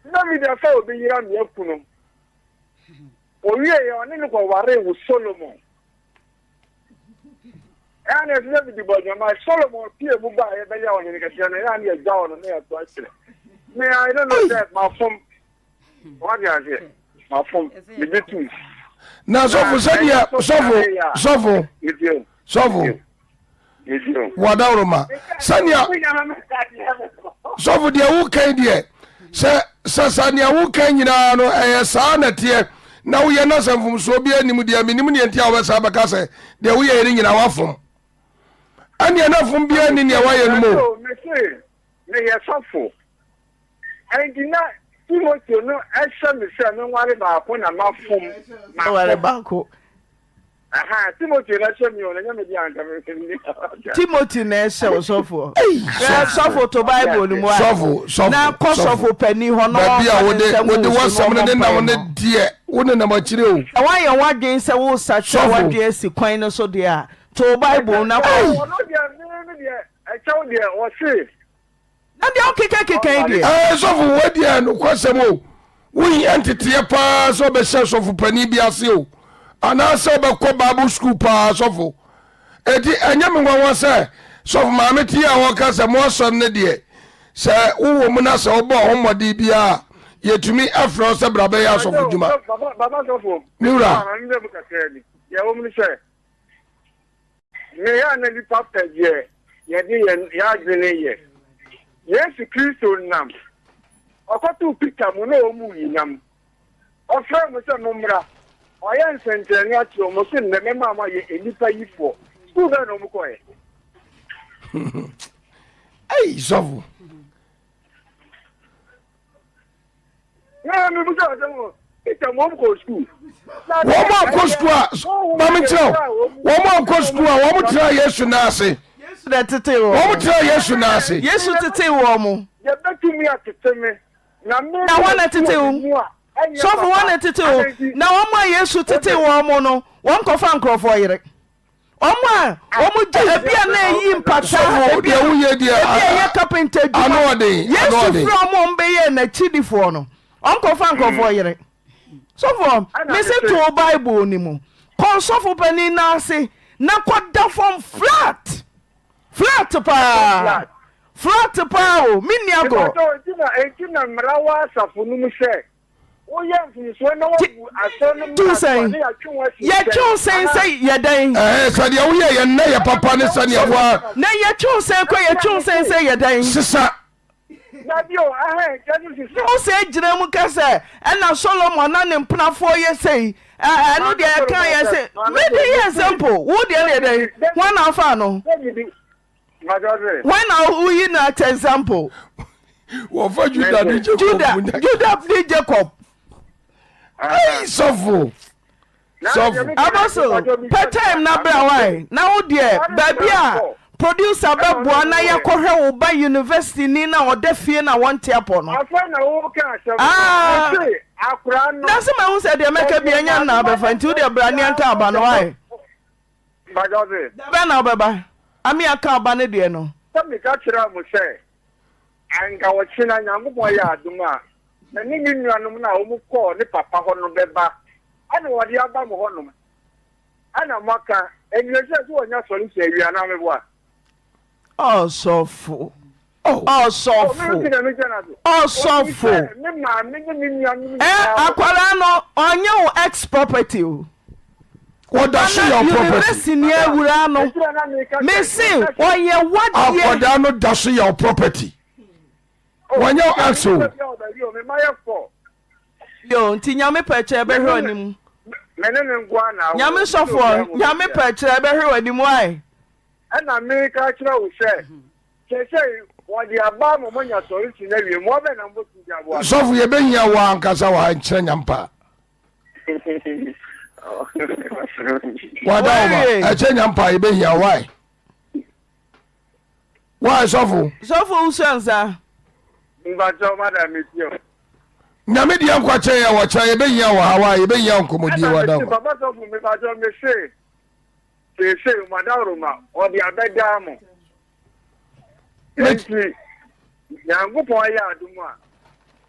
na mi da fa obi yira me akunu owie ye oni ni ko ware wo Solomon and it's never the boy my Solomon pie bu ba e be ya oni ni ka tia na ya ni e ja ono na ya to akire me I don't know that my phone what you say my phone the bit na sofo sadia sofo Wadauroma. Sanya. So for the weekend, dear. Sanya weekend, you know, a son at here. Now we are not some from Sobia, Nimudia, Minimunia, Sabacasa. They we are in our form. And you're not from beyond in your way anymore. May I suffer? I did not. Timothy, no, I shall be no worry about when I'm not from my banco. Aha, Timothy, that's me on the Timothy Nessa suffer. Suffer to Bible, suffer. Now, cost of penny, honor, with the one someone on the dear, wouldn't know what you do. Why you want against a wool such a one dear sequina so dear to Bible now? I told you, or say. And the so for what dear, no question. We entity a pass of a sense of Penibia seal. And I said about Bible school pass of Eddie and Yaman say, so Mamma Tia workers a more son, dear. Say, oh, woman, I saw home or DBR. Yet to me, after us, a brabay of Juma. Mura, your woman say, may I never pop that year, Yadi. Yes, Christo Nam. I got to pick up no movie Nam. Or friend with a number. I am sent a natural Muslim, the Mamma, a little for. Who don't know? Hey, so. It's a mom go school. One more go school. Mamma, one more go school. One more try yes, Nasi. That to tell what yes, Nasi. Yes, to tell woman. You're back to me at the time. Now, one at the two. So for 1 at 2. Now, my yes, to tell woman, one cofan crop for Eric. Oma, be a name in Pacha, be a carpenter. I know a day. Yes, from Mombay and a chili for no. Uncle Franco for Eric. So for listen to a Bible anymore. Console for Penny Nancy, not quite down from flat. Flat to power. Flat to power. Miniago. Oh, yes, two saying, yeah, two saying, yeah, day. So the way and nay, papa, and son, you are. Nay, you choose, say, choose, say, yeah, day. Sister. No, say, Jeremukasa, and now Solomon, and Puna 4 years say, I know the Akaya say, maybe example, would the other day, one of Fano. Why now, who you not example? Well, for Judah, did Jacob. Hey, so Apostle, per time na bra why? Now dear, baby producer be boana ya kohwe wo ba university ni na ode fie na wonte apo no. Afa na wo ka asem. Akura no. Na se ma hu se de meka bia nya na be fa nti de bra ni anta aba no why? Bagoze. Be na obeba. Ami aka aba ne de no. So me ka kira mo se. Anga wo china nya mo ya aduma. Na ni nuanum na omu ko ni papa ho no beba ana wodi aba mo ho no ana maka enyeje so onya sori se wi ana me boa Osofu ni ma me ni nuanum akwara no onye wo ex property what does she your property me say oye what akwara no does she your property. When you ask you, yo, nti nyame peche be hwe anim. Nyame sofo, nyame peche be hwe anim why? Na me ka kira wo say what the aba mo nya sori ti na wi mo be na mbo ti abo. Sofo ye be hia wa ankasa wa nkyere nyampa. Wadawa, eche nyampa ye be hia why? Why sofo? Sofo usanza. Nyame dia nkwa che ya wa cha ye be hia wa hawa ye be hia nkomodi wadawa. Baba so me ba jo me say madaroma o di abeda mo. Enti Nyankopon ya adumu a.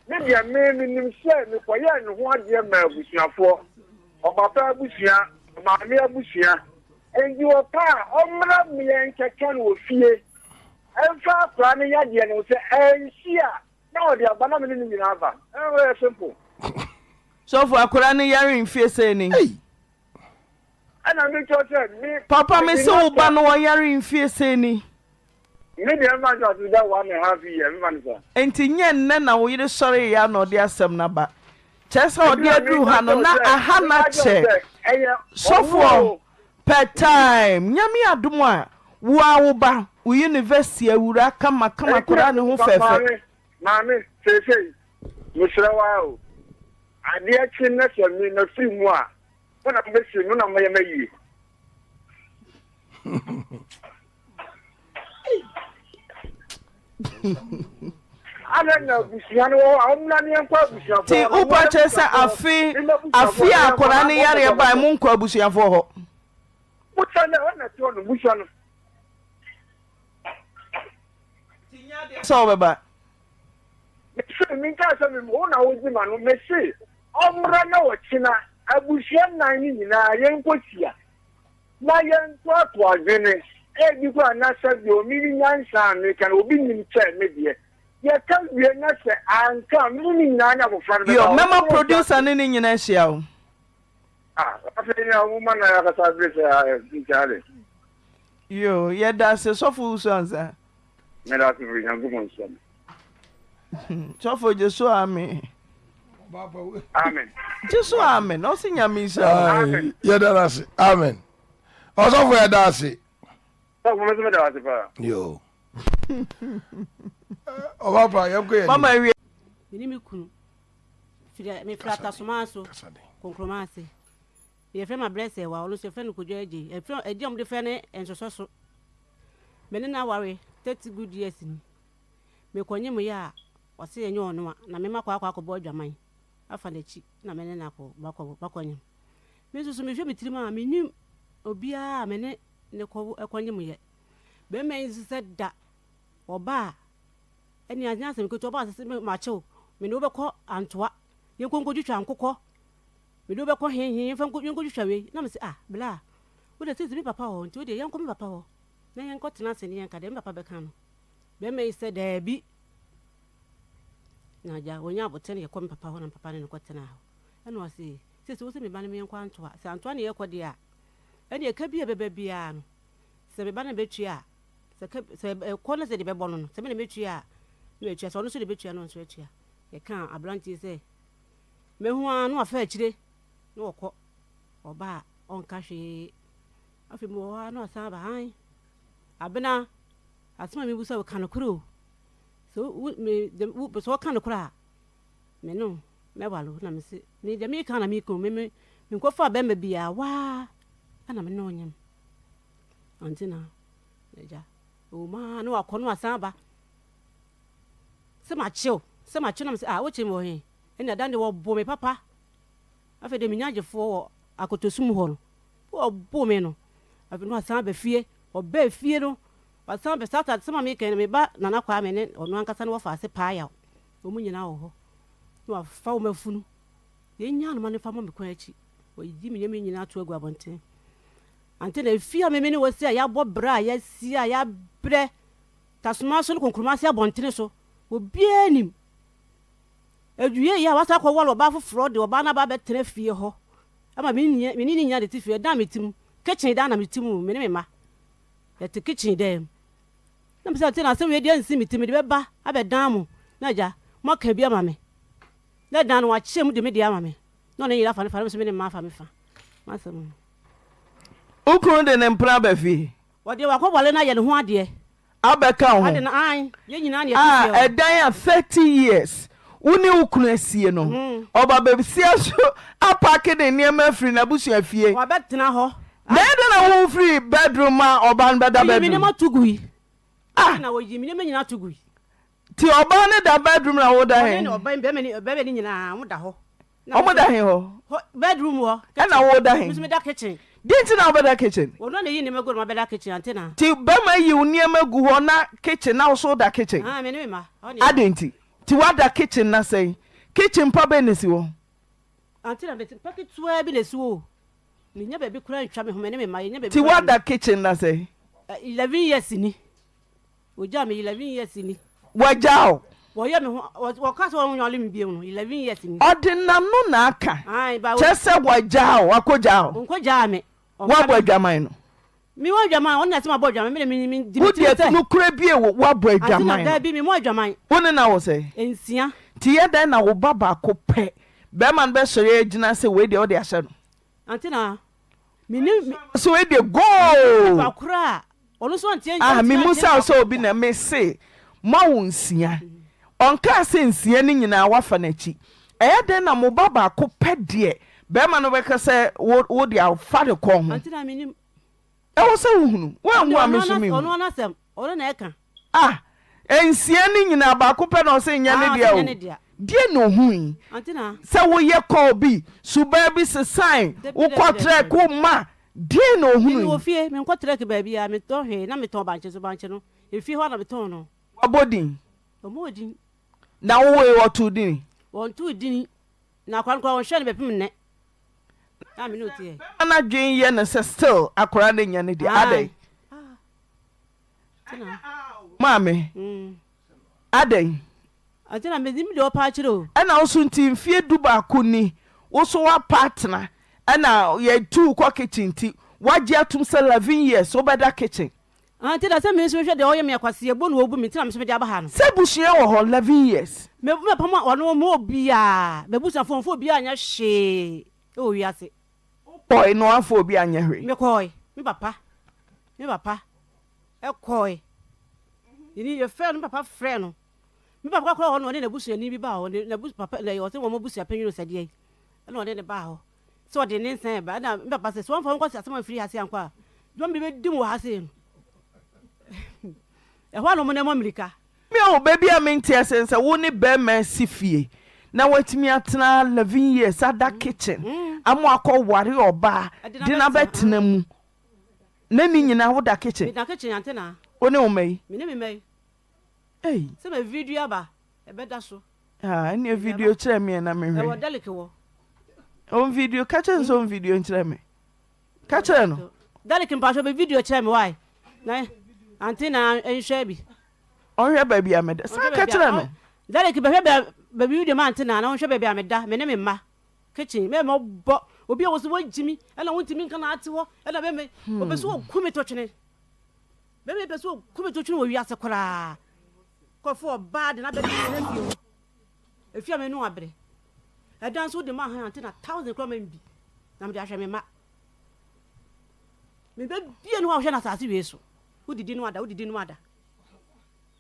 Me dia me nim se me koya ne ho ade ma abusuafo. Obapa abusua, maame abusua. Enji o pa omra me enkeka no ofie. Enfa kwa ne ya de no se enhia. No, they are banana in Nava. Very simple. So for Akurani Yari in Fie saying, And I make me. Papa, me so ban no yare in fear seni. Maybe a man that 1.5 years, man. Enti nye nne na wo yire sorry ya no de asem na ba. Chesa odi adru ha no na aha na che. Sofo per time. Nyame adom a wo awoba wo university awura kama kora ne ho fefe. Mami, say. Musrawa o. Ade a chi na so mi na fi mu a. Wona be si no na mo ye mayi. Alana busiano amna ni enko busiano. Ti upa chesa afi akora ne yare ba mu nko abusiafo ho. Busiano na ti onu busiano. So baba. Me ka so me mo na woji ma no me se omra na wo china abusian na ni na yen kotia. Na yen to adwene e bi ko na sa bi o mi nyansa me kan obi nim che me de. Ye kan wie na se anka mi na nya ko far me. Yo mama producer ne nyina hia o. Afeni a woman na ka sa bless jale. Yo ye da se sofu usanza. Me da ti ri nyangu mo so. Sofo Jesu amen. Amen. Jesu amen. O si nyame isa. Amen. Ye da rase. Amen. O so for ye da ase. So mo me da ase pa. Yo. O papa ye ko ye. Mama wi. Ni mi kunu. Fira me frata somanso. Konkromase. Ye fe ma bless e wa o se fe no kodwo agi. E fe agi om de fe ne ensoso. Me ne na ware 30 good years ni. Me konye mu ya wase enye ono na me makwa akọ adwaman afa na chi na me ne na akọ bakonye me so me hwe mitiri ma me nim obia me ne konye mu ye be me nsese da oba eni anya se me ko to ba se me ma chew me no be ko antoa ye konko twitwa ankokọ me do be ko hen fa konko twitwa we na me se bla wo de tezi me papa ho nti wo de yan ko me papa ho na yan ko tena se ne yan ka de me papa be kan no be me se da bi na ja wonya abotene ye kom papa ho na papa ne ko tena ho eno wase se wo se me ba ne me yanko antoa se antoa ne ye ko de a ene ye ka bia bebe bia no se me ba na betua se ko na se de be bono no se me na betua no etua se ono so de betua no so etua ye kan abranti se me hu anu afa akire no okọ oba onka hwe afi mo wa no asa ba han abena asema me busa kan kuro so me so kan kura me no me walo na me se ni de me kan na me ko me ko fa be me bia wa ana me no nyam antina ja o ma no akọ no asa ba se ma chill na me se wo chi mo he ena dan de wo bo me papa afa de me nyagefo wo akotosum ho no wo bo me no afi no asa ba fie oba fie no wasan be sata sama me ken me ba nana kwa me ne ono ankasa no fa ase pa ya o mu nyina wo ho no afa wo mafunu ye nya no ma ne fa mo me kwa achi o yi me nyame nyina to agu abonten ante na fie me ne wo se ya bo bra ya si ya bre tasuma so no konkuruma se abonten so obi anim eduye ya wasa kwa walo ba foforo de oba na ba betere fie ho ama me ni nya de ti fie da metim kitchen da na metim me ne me ma yete kitchen dem na bisa tina se we de nsi metim de beba abedan mu na ja mo ka bia ma me na dan wa chem de me de ama me no na yira fa ne fa me ne ma fa me fa masem ukun de ne mpra ba fi wo de wa ko bole na ye ne ho ade abeka ho ade na an ye nyina ne ye edan 30 years uni ukun asie no oba besia so apake de niam free na busu afie wa betena ho na wo free bedroom ma oba n beda bedroom mi ne matugui na wo yi mi ne nyina tugui ti oba ne da bedroom na wo da he ne oba be ni nyina wo da ho o mo da he ho bedroom wo na wo da he mi da kitchen dinti na wo da kitchen wo no ne yi ne me go ma be da kitchen antena ti ba ma yi uniam agu ho na kitchen na wo so da kitchen me ne ma adenti ti wa da kitchen na say kitchen pa be nesi wo antena be packet tuwa bi nesi wo ni nya be bi kura ntwa me ho me ne ma nya be ti wa da kitchen na say 11 years ni oja me 11 years ni wajao wo ye me ho wo ka so wo nyole me biem no 11 years ni odinam no na aka ai ba chese wajao akojao onko ja me What boy Jamino? Me want Jaman, one that's my boy Jaman, me Would yet no crabby what boy Jamino? There be me more Jaman. One and I will say, and Sia. Tia then I will baba cope. Beman best age and I say, wait the other son. Antina, me so where they go. Cry. Also, Me musa so be na me say, Maunsia. On cassin sienning in our fanachi. Eh, then I'm baba cope dear. Beman weka say, what the father call me. Antina, mean, I was so one me. On them, or an eka. And sienning in our bacope no saying Yanni. Dear no hui. Antina. So we ye call be, Subabi se sign, o quatrack ma. Dear no hui. Fear, me quatrack baby, I me don't hear, not me talk bunches of bunchino. If you want a betono. A body. A more din. Now way or two din. 1 2 din. Now can't go on shell be minute. I'm in here. I'm not doing yen as still a crowding yan the other. Mammy. Ade. I think I'm in the patro. And also team fear duba kuni. Also our partner. And now ye 2 kitchen tea. What ya to sell 11 years over that kitchen. Until I send me the oil me a bone will be me time to Jabahan. Sebushia or 11 years. Me pama or no more beer. Me busa phone for beer and your she. Oh, yes. Boy, no one for beer and your me coy. Me papa. Me papa. A coy. You need your friend, papa friend. Me papa call on in the bush and you bow, and the bush papa lay or one more bush opinion said ye. I know in the bow. So I didn't say, but now papa says one phone was someone free as young. Don't be do what I say. A while on America. Me oh baby I mean tear sense I won't bear mercy fee. Now wait me at 11 years at that kitchen. I'm what call worry or bar. Dinner bet them. Naming in our kitchen. That kitchen antenna. Oh no may. Me name may. Hey, some a video about a better so. Any video tell me and I'm in delicate. On video catch us on video and tell me. Catch her. Delicate part of a video tell me why. Antenna and shabby. Oh, yeah, baby, I made a catch her. Delicate baby, the mountain, and I want baby, I made that. My name is Ma. Kitchen, Memo, but will be always wait Jimmy, and I want to make an article, and I may be so come touching it. Baby, so come touching with Yasakura. Call for a bad and I bet you. If you may know a bit. I dance with the man until 1,000 crumb. I'm just a man. Maybe you know how I see you. Who didn't want that? Who didn't want that?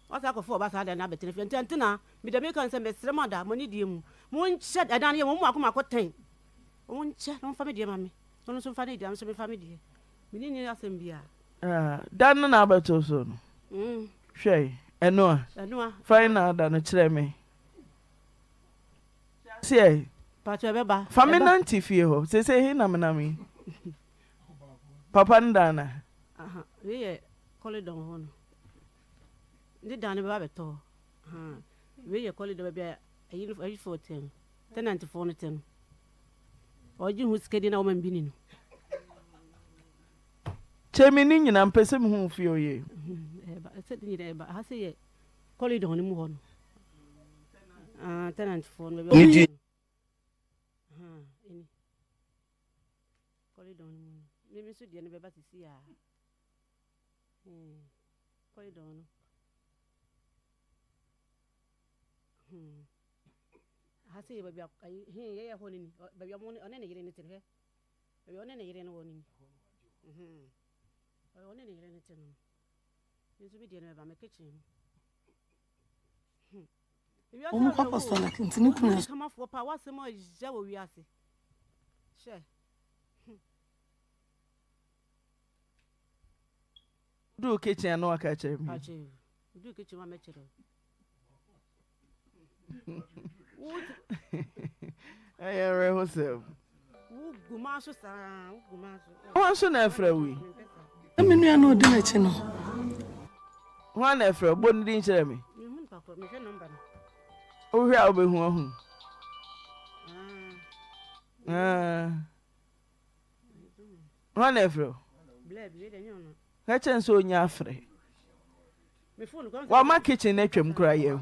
What's I go for about that? And I bet if you antenna, with the Americans and Mr. Mother, money dear. One chat, I don't hear one more come time. One chat, don't family, dear mammy. Don't so funny, I'm so family. We didn't hear some beer. Dan and Albert also. Shay, and no, find out than a treme. See, Papa, family feel, say, hey, Namanami. Papa and Dana. We call it on. Did Danny Babato? We call it the baby a year for 10, 10 to 10. Or you who's getting a woman being. Chemining and I'm person who feel ye. I said, but I say, call it on him one. Tenant phone. Call it on. Maybe so the never to see her. Call it on. I say, baby, here, holding, baby, I'm on any getting it here. Baby, on any getting warning. I want any getting it. You should be dinner by my kitchen. Come off for power, some more is Joe, we are. Sure. Do kitchen and no catch him. Do kitchen one metro. I am myself. Gumaso, What's on after we? I mean, I know dinner channel. One after one didn't tell me. Oh, I'll be home. One after. That chance so in your free. While my kitchen nature cry.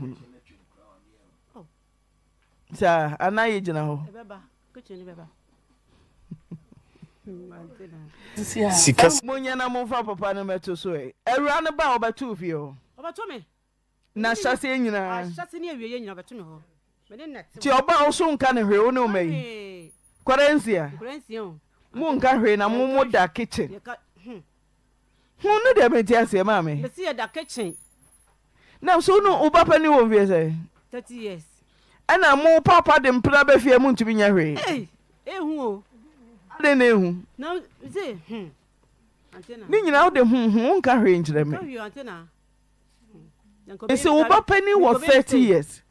Sir, and I, you know. Sika monya na mo fa papa no meto so e. Ewura no ba obetu fi ho. Obeto me. Na hyase nyina. Hyase ne awie nyina obeto me ho. Me ne net. Ti oba oso nka ne hwe wo ne o mai. Kwarensia. o. Mo nka hwe na mo da kitchen. Hu no de me ti ase ma me. Me see da kitchen. Na so no oba pani wo wie say 30 years. Ana mo papa de mpra ba fie mu ntumi nya hwe. Ehu o. Ade na ehu. Na say antena. Ni nyina wo de hu nka hwe nkyere me. Ka antena. Ese oba pani wo 30 years.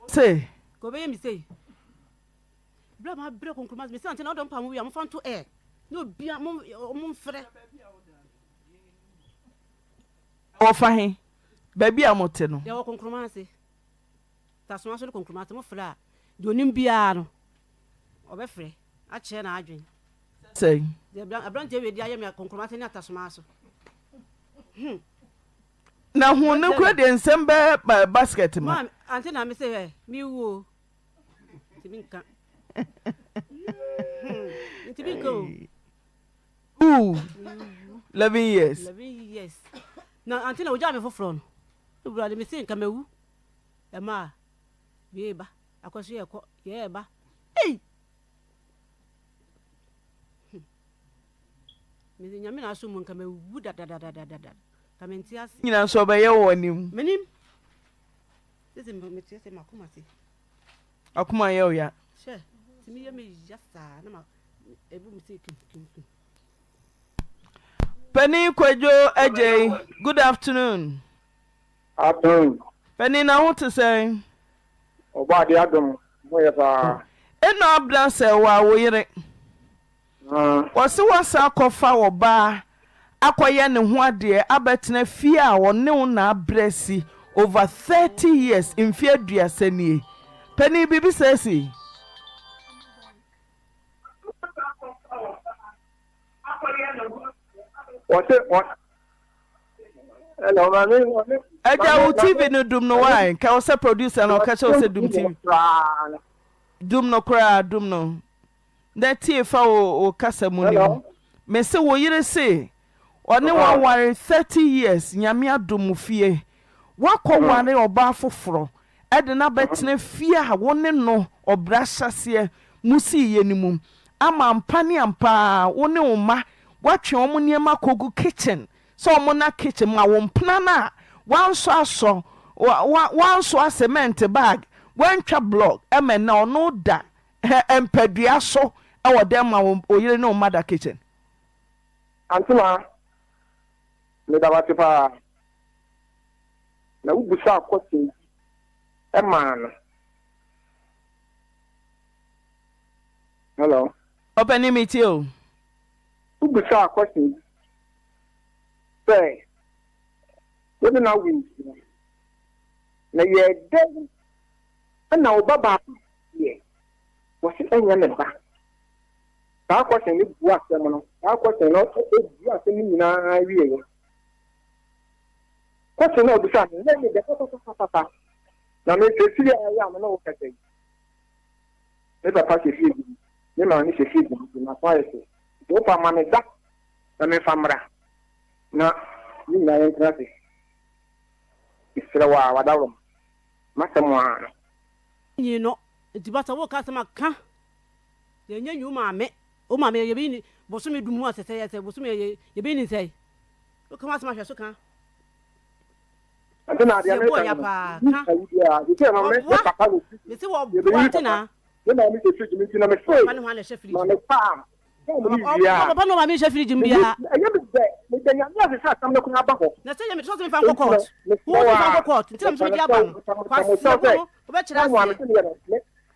Say. Go be me say. Bra ma bra konkurmas me say antena o don pa mu wi am fan to air. No bia mo mfre. O fa he. Baby amote no. Ya wo konkurmas. Tasoma so konkurmas mo fra. De onim bia no. Obefre. A che na adwen. Say. De abrante we dia ye me konkurmas ni atasoma so. Na hu ne kura de nsem be basket ma. Ma antena me say mi wo. Tibinka. Tibinko. 11 years. 11 years. Na antena o ja me foforo no. Ubra de me say nka mewu. E ma bi ba akwaso ye ko ye ba. Me nyame na aso mu nka mewu da. Kamenti ase. Nyina so be ye wo nim. Menim. Sese me tiese makoma se. Akuma ye o ya. She. Timi ye me jasa na ma ebu mi se kim. Penny Kwejo AJ, good afternoon. Afternoon. Penny na what to say? Oba de adom mo ye pa. Eno abla se wa wo yire. Wose wasa kofa wo ba akoye ne ho ade abetena fie a wone wo na abresi over 30 years in fie aduasanie. Penny bibi sesi. What? Hello, mami. Aja u TV no dum no why? Ka wo se producer no ka che wo se dum TV. Dum no kra dum no. That tie fa o kasa mu ni. Me se wo yire se one wa ware 30 years nyame adom fie. Wakọ ware oba foforo. E de na betena fie a wone no obra hyase musi ye ni mum. Ama ampani ampa wone wo ma watwe omo niema kogu kitchen. So omo na kitchen ma wo mpna na wanso aso wanso a cement bag wantwa block eme na ono da empadua so e wo dem ma oyire na o mada kitchen. Antuma me da wate pa na ubusa akotin e man. Hello. Open meet you. Ubusa akotin. Say. What na win? Na ye dead. Na obaba ye. What is enya me ba? Ka question ni bu asem no. Ka question no bu asem ni na wie yo. Question no obusa na me de papa. Na me se fie ya me no kete. Me papa se fie. Me ma ni se fie na kwa ese. Do pa ma me da. Na me famra. Na ni na entrase. Isra wa dawo. Masamwa. You know, it's about a walk as a can. The new mammy, oh, mammy, you been, but some do more to say, I said, was me, you been in say. Look, how much I can. I don't know, you say, Papa, you see what you want now. You know, Mr. Fridge, I'm afraid. I want to share on the farm. Papa, no, I'm Sheffield Jimbia. I never said, I'm not going to have a hole. Now, say, I'm talking about court. Who is court? In terms of the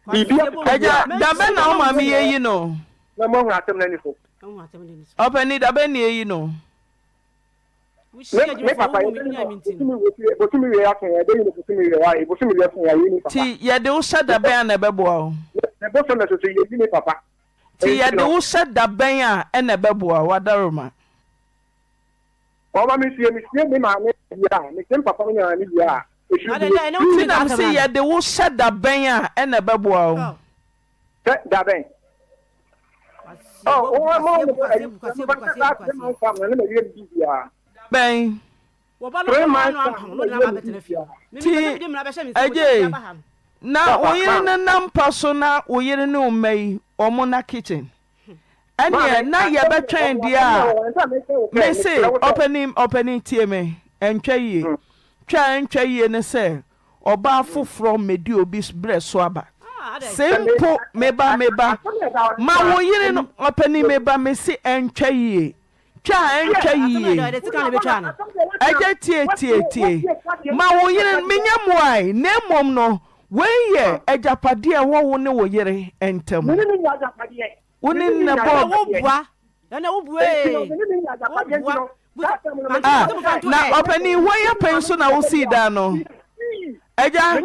Aja dabe na o mami ye yi no. Na mo hu atem na ni fo. Open ni dabe ni ye yi no. Me papa ye botumi we akan ye dey ni botumi we wa e botumi we akan ye ni papa. Ti ye de wo sha dabe a na bebo a o. Na bo so na so ye ni papa. Ti ye de wo sha dabe a na bebo a wa daroma. O ma mi sie me ma ne ya, me sem papa nya ni ya. Tinam si ye de wo shada ben a na beboa o. Da ben. Ben. Na oyere na nampa so na oyere ne omai omo na kitchen. Anya na ye betwen dia. Me say opening tie me entwa yie. Twa entwa yie ne say oba foforo medi obi bre so aba. Simple meba ma oyere no opening meba me say entwa yie. Twa entwa yie. Aja tie. Ma oyere menya moai ne mom no. Weye ejapade a wo ne wo yere entem. Woni na bob bua. Na wo bua na opani weye penso na wo si da no. Eja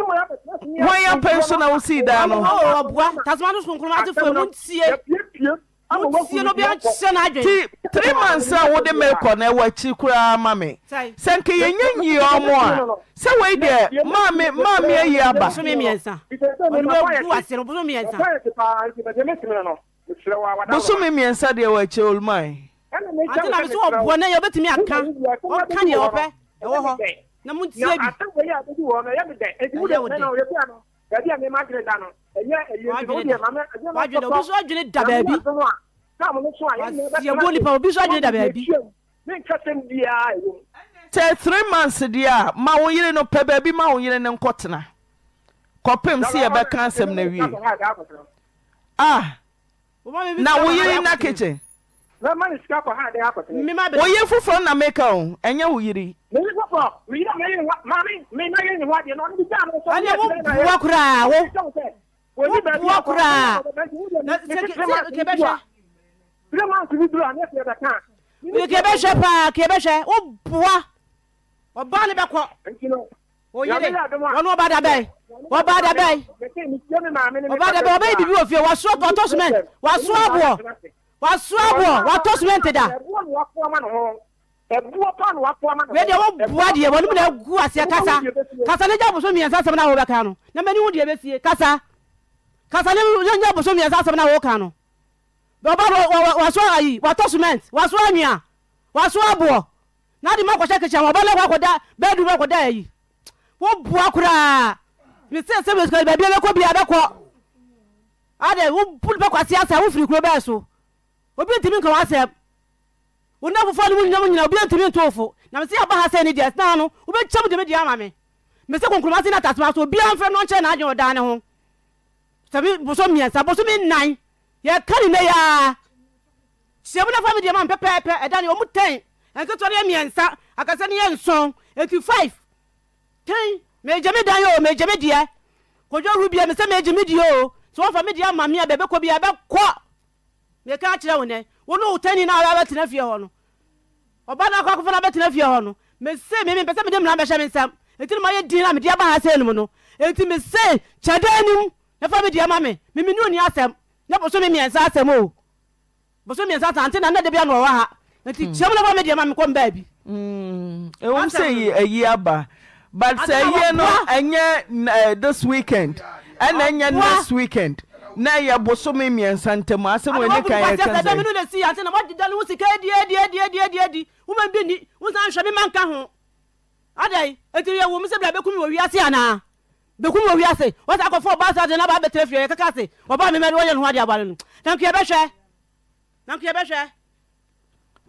weye penso na wo si da no. Oh bua. Tasma no skonkron ate fo mu ntie. Muntie no bia hye na adwen. 3 months a wo de meko na wa chi kura mame. Senke yenyi omo a. Se we de mame ayi aba. So me miensa. Onu bu ase no bu miensa. Boso me miensa de wa chi olmai. Ante na so obo na ye betimi aka. O ka de ope. E wo ho. Na muntie bi. Wajwe obi so adwene da baabi. Ye boli pa obi so adwene da baabi. 3 months dia ma wo yire no pe baabi ma wo yire ne nkotena. Kopem si e be kan asem na wie. Na wo yire na kitchen. Na man iska ko ha de akotena. Wo ye fufo na make o enye wo yire. Me fufo, we na me na yen wa de no ndi ja no so. Ani wo buwa kura wo. Buwa kura. Na kebesha. Vraiment tu vidro ane se da kan. Kebesha pa, kebesha. Wo buwa. Oba ne bekọ. O yire. Onu oba da bai. Oba da bai. Oba da bai oba bibi ofie waso autosment. Waso abo. Wato cement da. We de wo bua de wonu na gu ase kasa. Kasa ne jabo so miensa asem na wo beka no. Na mani wo de besie kasa. Kasa ne jabo so miensa asem na wo ka no. Oba waso ayi, wato cement, waso anua. Waso abo. Na di makwa shake chawa oba le kwa koda bedu be koda ayi. Wo bua kura. Me se be ska be bi ko bia be ko. Ade wo pul be kwa siasa wo firi kuro be so. Obi ntimi nka wasem. Wona fofo ne munyam nyina obi ntimi ntofo. Na me se aba ha se ne dia na no, obi cham de me dia ma me. Me se konkroma se na tasma so obi amfre no nche na adwen oda ne ho. Sabi boso miensa, boso mi nan. Ye kani ne ya. Se bu na fa me dia ma pepepe eda ne o mu 10. Enke to ne miensa, akase ne ye nson, 85. 10. Me jeme dan yo, me jeme dia. Kojo rubia me se me jeme dia o. So fa me dia ma me bebe ko bia be ko. Me ka kire wo ne wo no utani na wa betina fie ho no oba na kwa kwa na betina fie ho no me se me pese me dem na be hye me nsam enti ma ye din na me dia ba ha se enu no enti me se chadanim na fa me dia ma me ni oni asem na boso me miensa asem o boso miensa ta ante na de bia no wa ha enti chem na fa me dia ma me ko mba bi e won say ayi aba but say ye no enye this weekend and enye next weekend na ya boso me miensa ntem asem we ne kan ya kan say me no see ante na what did you see di woman bi ni wo san hwe me manka ho adai enti ye wo me se bla bekum wo wiase ana bekum wo wiase wo sa akofo ba sa de na ba betrefie kaka se oba me me wo ye no ade abale no thank you be hwe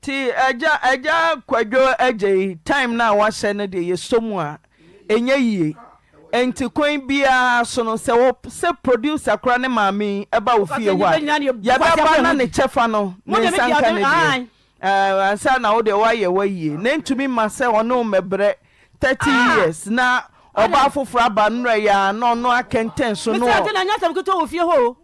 ti aja kwadwo agye time na wa hye ne de ye somu a enye yie enti kwen bia so no se producer kra ne maami eba ofie ho a ya ba na ne chefa no ne sanka ne die ansa na wo de wa ye wa yie ne ntumi ma se ono mebre 30 years na oba foforo aba nra ya no akenten so no me se na nya sam kuto ofie ho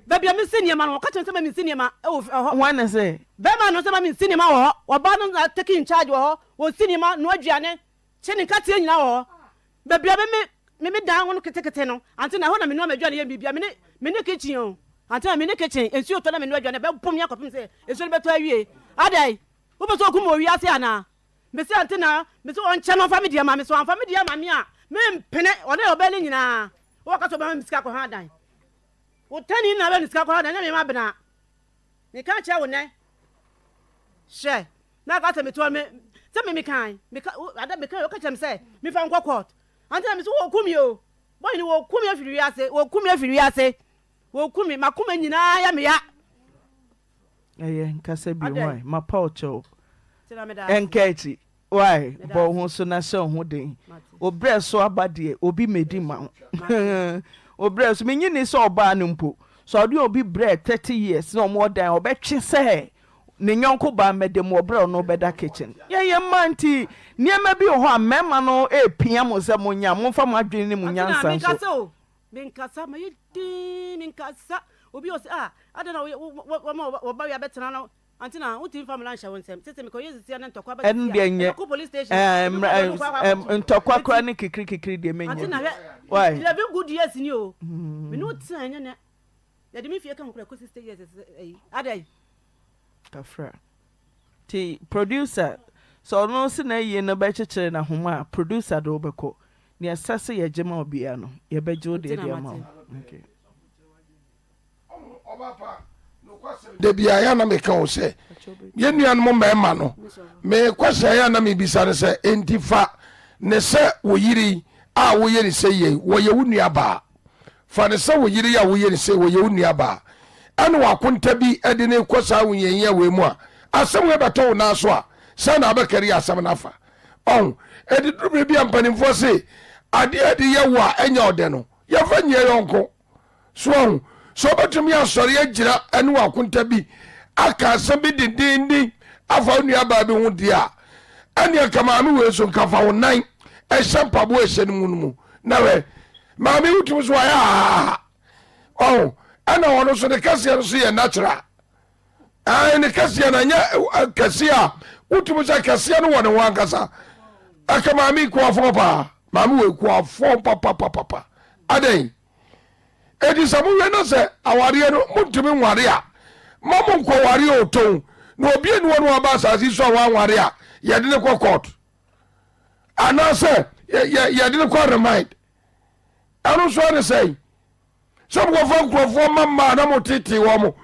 ba bia me senior ma no ka chen se ma me senior ma ho wan say be ma no se ma me senior ma ho oba no take in charge ho wo senior ma no aduane cheni ka tie nyina ho ba bia me dan wono kete no ante na ho na me no aduane ye bibia me ne kitchen o ante na me ne kitchen ensu to na me no aduane be bom ya kopim se ensu be to awie adai wo be so kumo wi ase ana me se ante na me se on channel family dia ma me so on family dia ma me a me mpene one obele nyina wo ka so ba me sika ko ha dan wo tani na be sika ko ha dan na me ma bena Me can't tell one. Share. Now got me to me. Tell me kind. I don't make him say, me found court. And tell me so come you. Boy, you will come if you say, will come if you say, will come in my coming in. I am ya. Eh, Casabi, why? My poucho. And Katie, why? Bo who so na so ho den. O breast so abade, obi medi ma. O breast me nyini so oba numpo. So do obi bread 30 years no more than obetwe say. Ne nyonko ba medem obre no beda kitchen. Ye manti, niema bi ho a mema no pia mo se mo nya mo fa mo adwene ni mo nyansa so. Minkasa ma yedi minkasa obi o se I don't know wo ba ya betena no antina uti fam lansha wonsem sese me ko yezi na ntokwa ba ko police station ntokwa kra ne kikri de menye antina why 11 good years ni o me no tanya na ya de me fie kan kra ko 60 years adai kafra ti producer so no se na ye no ba chechere na homa producer do obeko ne asase ye gema obia no ye beje ode de ama okay obapa de bia ya na me kan o se ye nuan mo mema no me kwase ya na me bisa ne se entifa ne se wo yiri a wo yiri se ye wo ye wunua ba fa ne se wo yiri ya wo yiri se wo ye wunua ba anu wakunta bi ede ne kosa wunyenye we mu a asem we beto na so a se na abekari asem na fa on ede dubre bi ampanimfo se ade ye wo a enya ode no ye fa nye yonko so so betumi asori agira anu wakunta bi aka asem bi dindindi afa nua ba bi hu dia ane kama me we so nkafa wo nan e shampabo e hye mu na we ma me wutum so ya oh ana wono so de kase so ye natural ne kase na nya kase a wutum so kase no wono wankasa aka ma me ko afo pa ma me we ko afo papa aden edi samu we no se aware no mutumi nware a mamo ko ware oton no obi enu wono aba asasi so wa nware a ye de ne ko court ana se ye de ne ko remind anu so ne say so go fon krofo mama na motete wo mo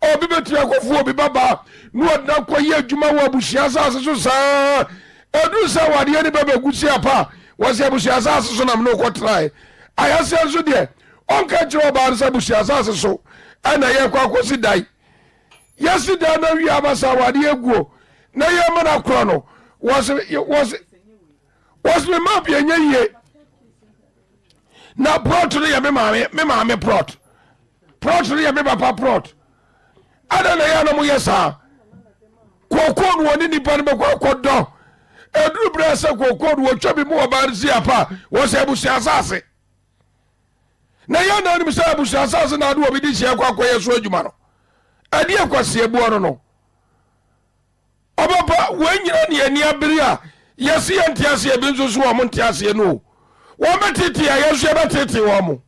obi betu akofu obi baba no odna ko ye adwuma wo abushia asase so saa edu se wade ne baba gusi apa wo se abushia asase so na me ko try ayase so de onka jiro ba se abushia asase so ana ye kwa akosi dai yesi da na wi abasa wade eguo na ye mana kro no was me map ye nye na prot no ye me maame prot no ye me papa prot ada na ya no mo yesa kokon woni ni pan be kokodo eduru brese kokon wo twa bi mo ba ri apa wo se abusi asase na ya na ni se abusi asase na do obi di hie kwa yeso adwuma no ade akwase ebu no obaba wanyina ne ani abiri a yesi antiase e benzo so wo montiase no wo metiti ya yeso betiti wo mo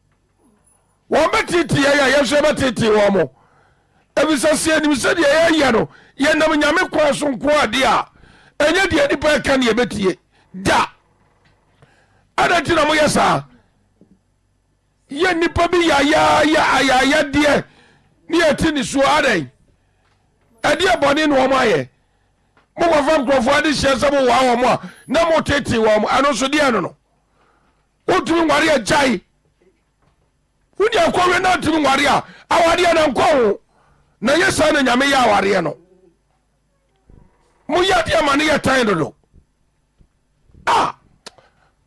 wo metiti ya yeso betiti wo mo ebisasie ni se de ya no ye nam nyame kwa so nko ade a enye de adi pa ka ne betie da ada ti na mo yesa ye nipa bi ya de ni ati ni so adai ade abone no mo aye mo ko fam krofo ade hye se mo wa mo a na mo tete wo mo ano so de ano no wotumi nware ajai wudi akwawe na tumi nware a awade na nko na yesa na nyame ya aware no mo ya de amane ya tan dodo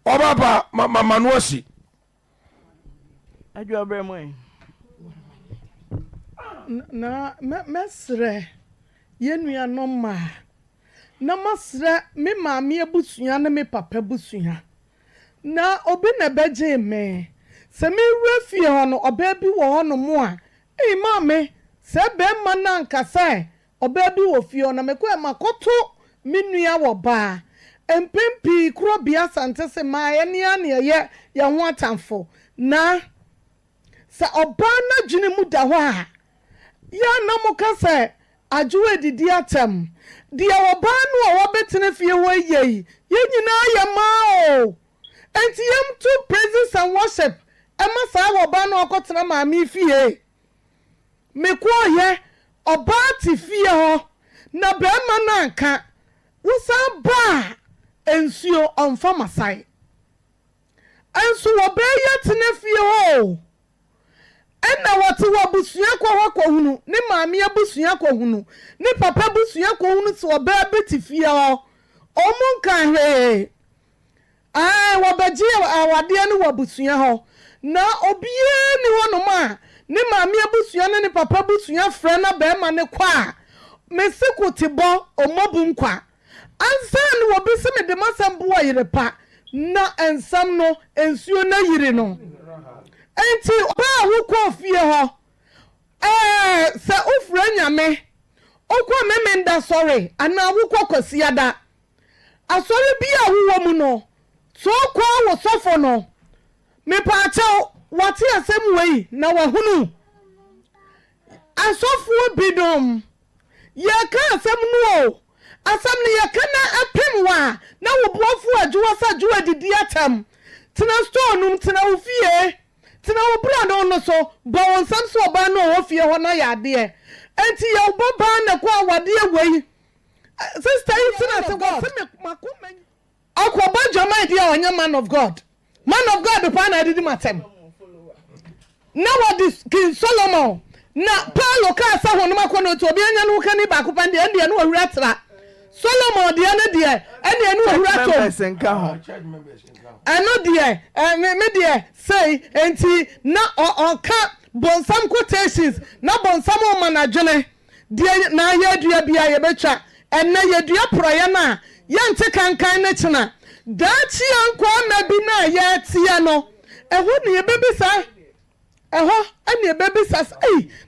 obaba manuasi adwa bre mo na mesre yenua no ma na masre me maame abusua na me papa busua na obi na beje me se me refie ho no oba bi wo ho no mo a maame se be ma na nkasa oba bi wo fie na me ko makoto menua wo ba empempi kro bia sante se ma ye ne ye ho atamfo na se oba na dwene mu da ho a ya na mo kasa ajuwe didi atam dia oba no wo betene fie wo yei ye nyina ya ma o enti yam to praises and worship ema sa wo ba no okotena ma mi fie me ko ye oba ti fie ho na bema na nka wosan ba ensuo onfa masai enso wo be yetene fie ho ena wati wo busua kwa hunu ne maame abusua kwa hunu ne papa busua kwa hunu so oba beti fie ho omunka he wo baji awade ne wo busua ho na obie ni wono ma ne maame abusua ne papa busua frɛ na bema ne kwa mesiko tibo omobu nkwa ansan wo bi se me de masam bo Oyerepa na ensam no ensuo na yiri no enti ba wo kɔ fie ho se ofra nyame okɔ memenda sorry ana wo kɔ kosiada asori bi a wo mu no so kɔ wo sofo no me pa akyɛw wate asɛm wei na wahunu asofo bidom yɛka asɛm no asɛm no yɛka na apem wa na wo boafo adwuwa sa adwuwa didi atam tena store num tena wo fie tena wo brado no so bo won sam so oba no wo fie ho na yade enti ye wo ba na kwa awade wei sister you tena se go se me makoma akwa jama dia onya man of God pa na didi matem na what King Solomon na Paulo ka sa ho no makono to obi anya no kani ba ko pande ande no awura tra Solomon de ane de ane no awura to eno de me de say enti na onka bonsam quotations na bonsam o managene de na ya dua bia ye betwa enne ye dua proye na ye nte kankan na china dachi ankwa na bi na ya tia no eho ne ye bebisa eho ane bebisa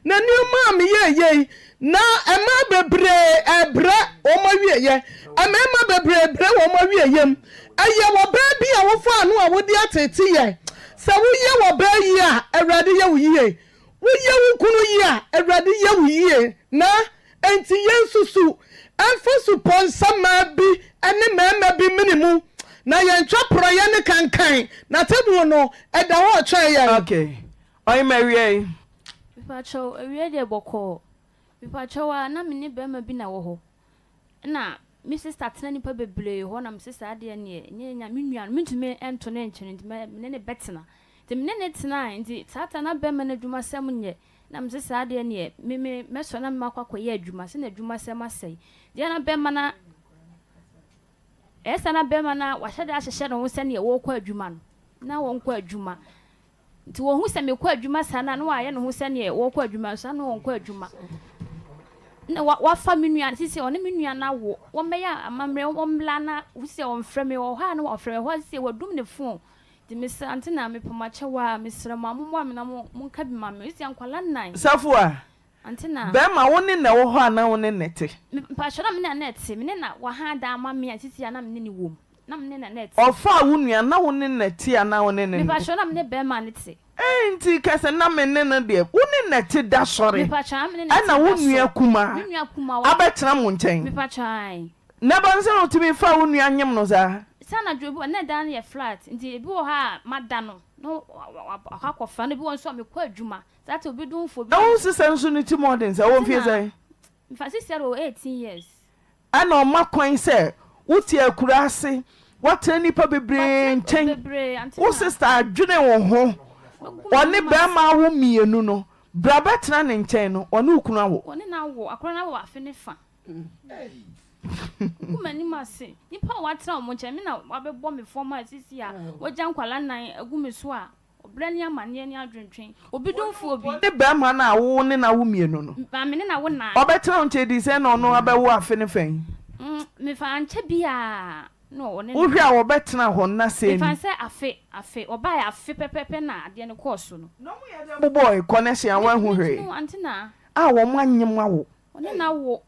na ni ma me ye na ema bebre ebra o ma wieye ema bebre ebra o ma wieyem aye wo ba bi a wo fa anu a wo di atete ye se wo ye wo ba yi a awrade ye wo yiye wo ye wo kunu yi a awrade ye wo yiye na enti yensusu enfosu ponsama bi ene mema bi minimu na ye ntwa proye ne kankan na tebu no eda ho twa ye okay oy marie Pacho ewie de boko Pacho na me ne bema bi na wo ho na me sister tena nipa bebre ho na me sister ade ne nya me nua me ntumi ento ne nkyene me ne betena te me ne tena nti tata na bema na dwuma sem nye na me sister ade ne me so na me makwakoye adwuma se na adwuma sem asai de na bema na esa na bema na wahede ahyehye no se ne wo kwa adwuma no na wo kwa adwuma nti wo hu se me kwa adwuma sana na wa ye no hu se ne wo kwa adwuma so na wo kwa adwuma na wa fa menua sisi one menua na wo wo meya amamre wo mla na wo se wo mfrɛ me wo ha na wo frɛ me ho se wo dum ne phone di mr antina me pomache wa mesra mamumu amena mo nka bi mame isi ankwala nan safu a antina be ma wo ne na wo ho ana wo ne nete pa shora me na nete me na wa ha da amame sisi ana me ne wom na me na nete ofa wo nua na wo ne nete ana wo ne ne pa shora me be ma nete enti kase na me ne no de wo ne nete da sori ana wo nua kuma abetena mo nkyɛn me pa chan na banse no timi fa wo nua nyem no za sana dwobo na dan ye flat nti ebi wo ha madano no akwafa no bi won so me kwa adwuma that obi dun fo bi na wo sisa nso ni ti modern sa wo mfie sai mfa sisa ro 18 years ana o makwan se wo ti akura ase watra nipa bebre nkyɛn wo sister adwene wo ho one bema wo mienu no bra betena ne nkyɛn no one ukunu awo one na wo akora na wo afe ne fa kumani mase nipa watra mo nkyɛn me na wabɛbɔ me formal sisi a wogya nkwala nan agu me so a obra ni amane ni adwentwen obi donfo obi ne bema na wo ne na wo mienu no ba me ne na wo na obetena nkyɛn di sɛ no no abɛwo afe ne fan me fa ankyɛ bia no one wo hwɛ a wo betena ho na sɛ me fa sɛ afe oba ya afe pepepe na ade ne course no no mo ya de boy connection wa hu hwɛ no antina a wo manyem awo one na wo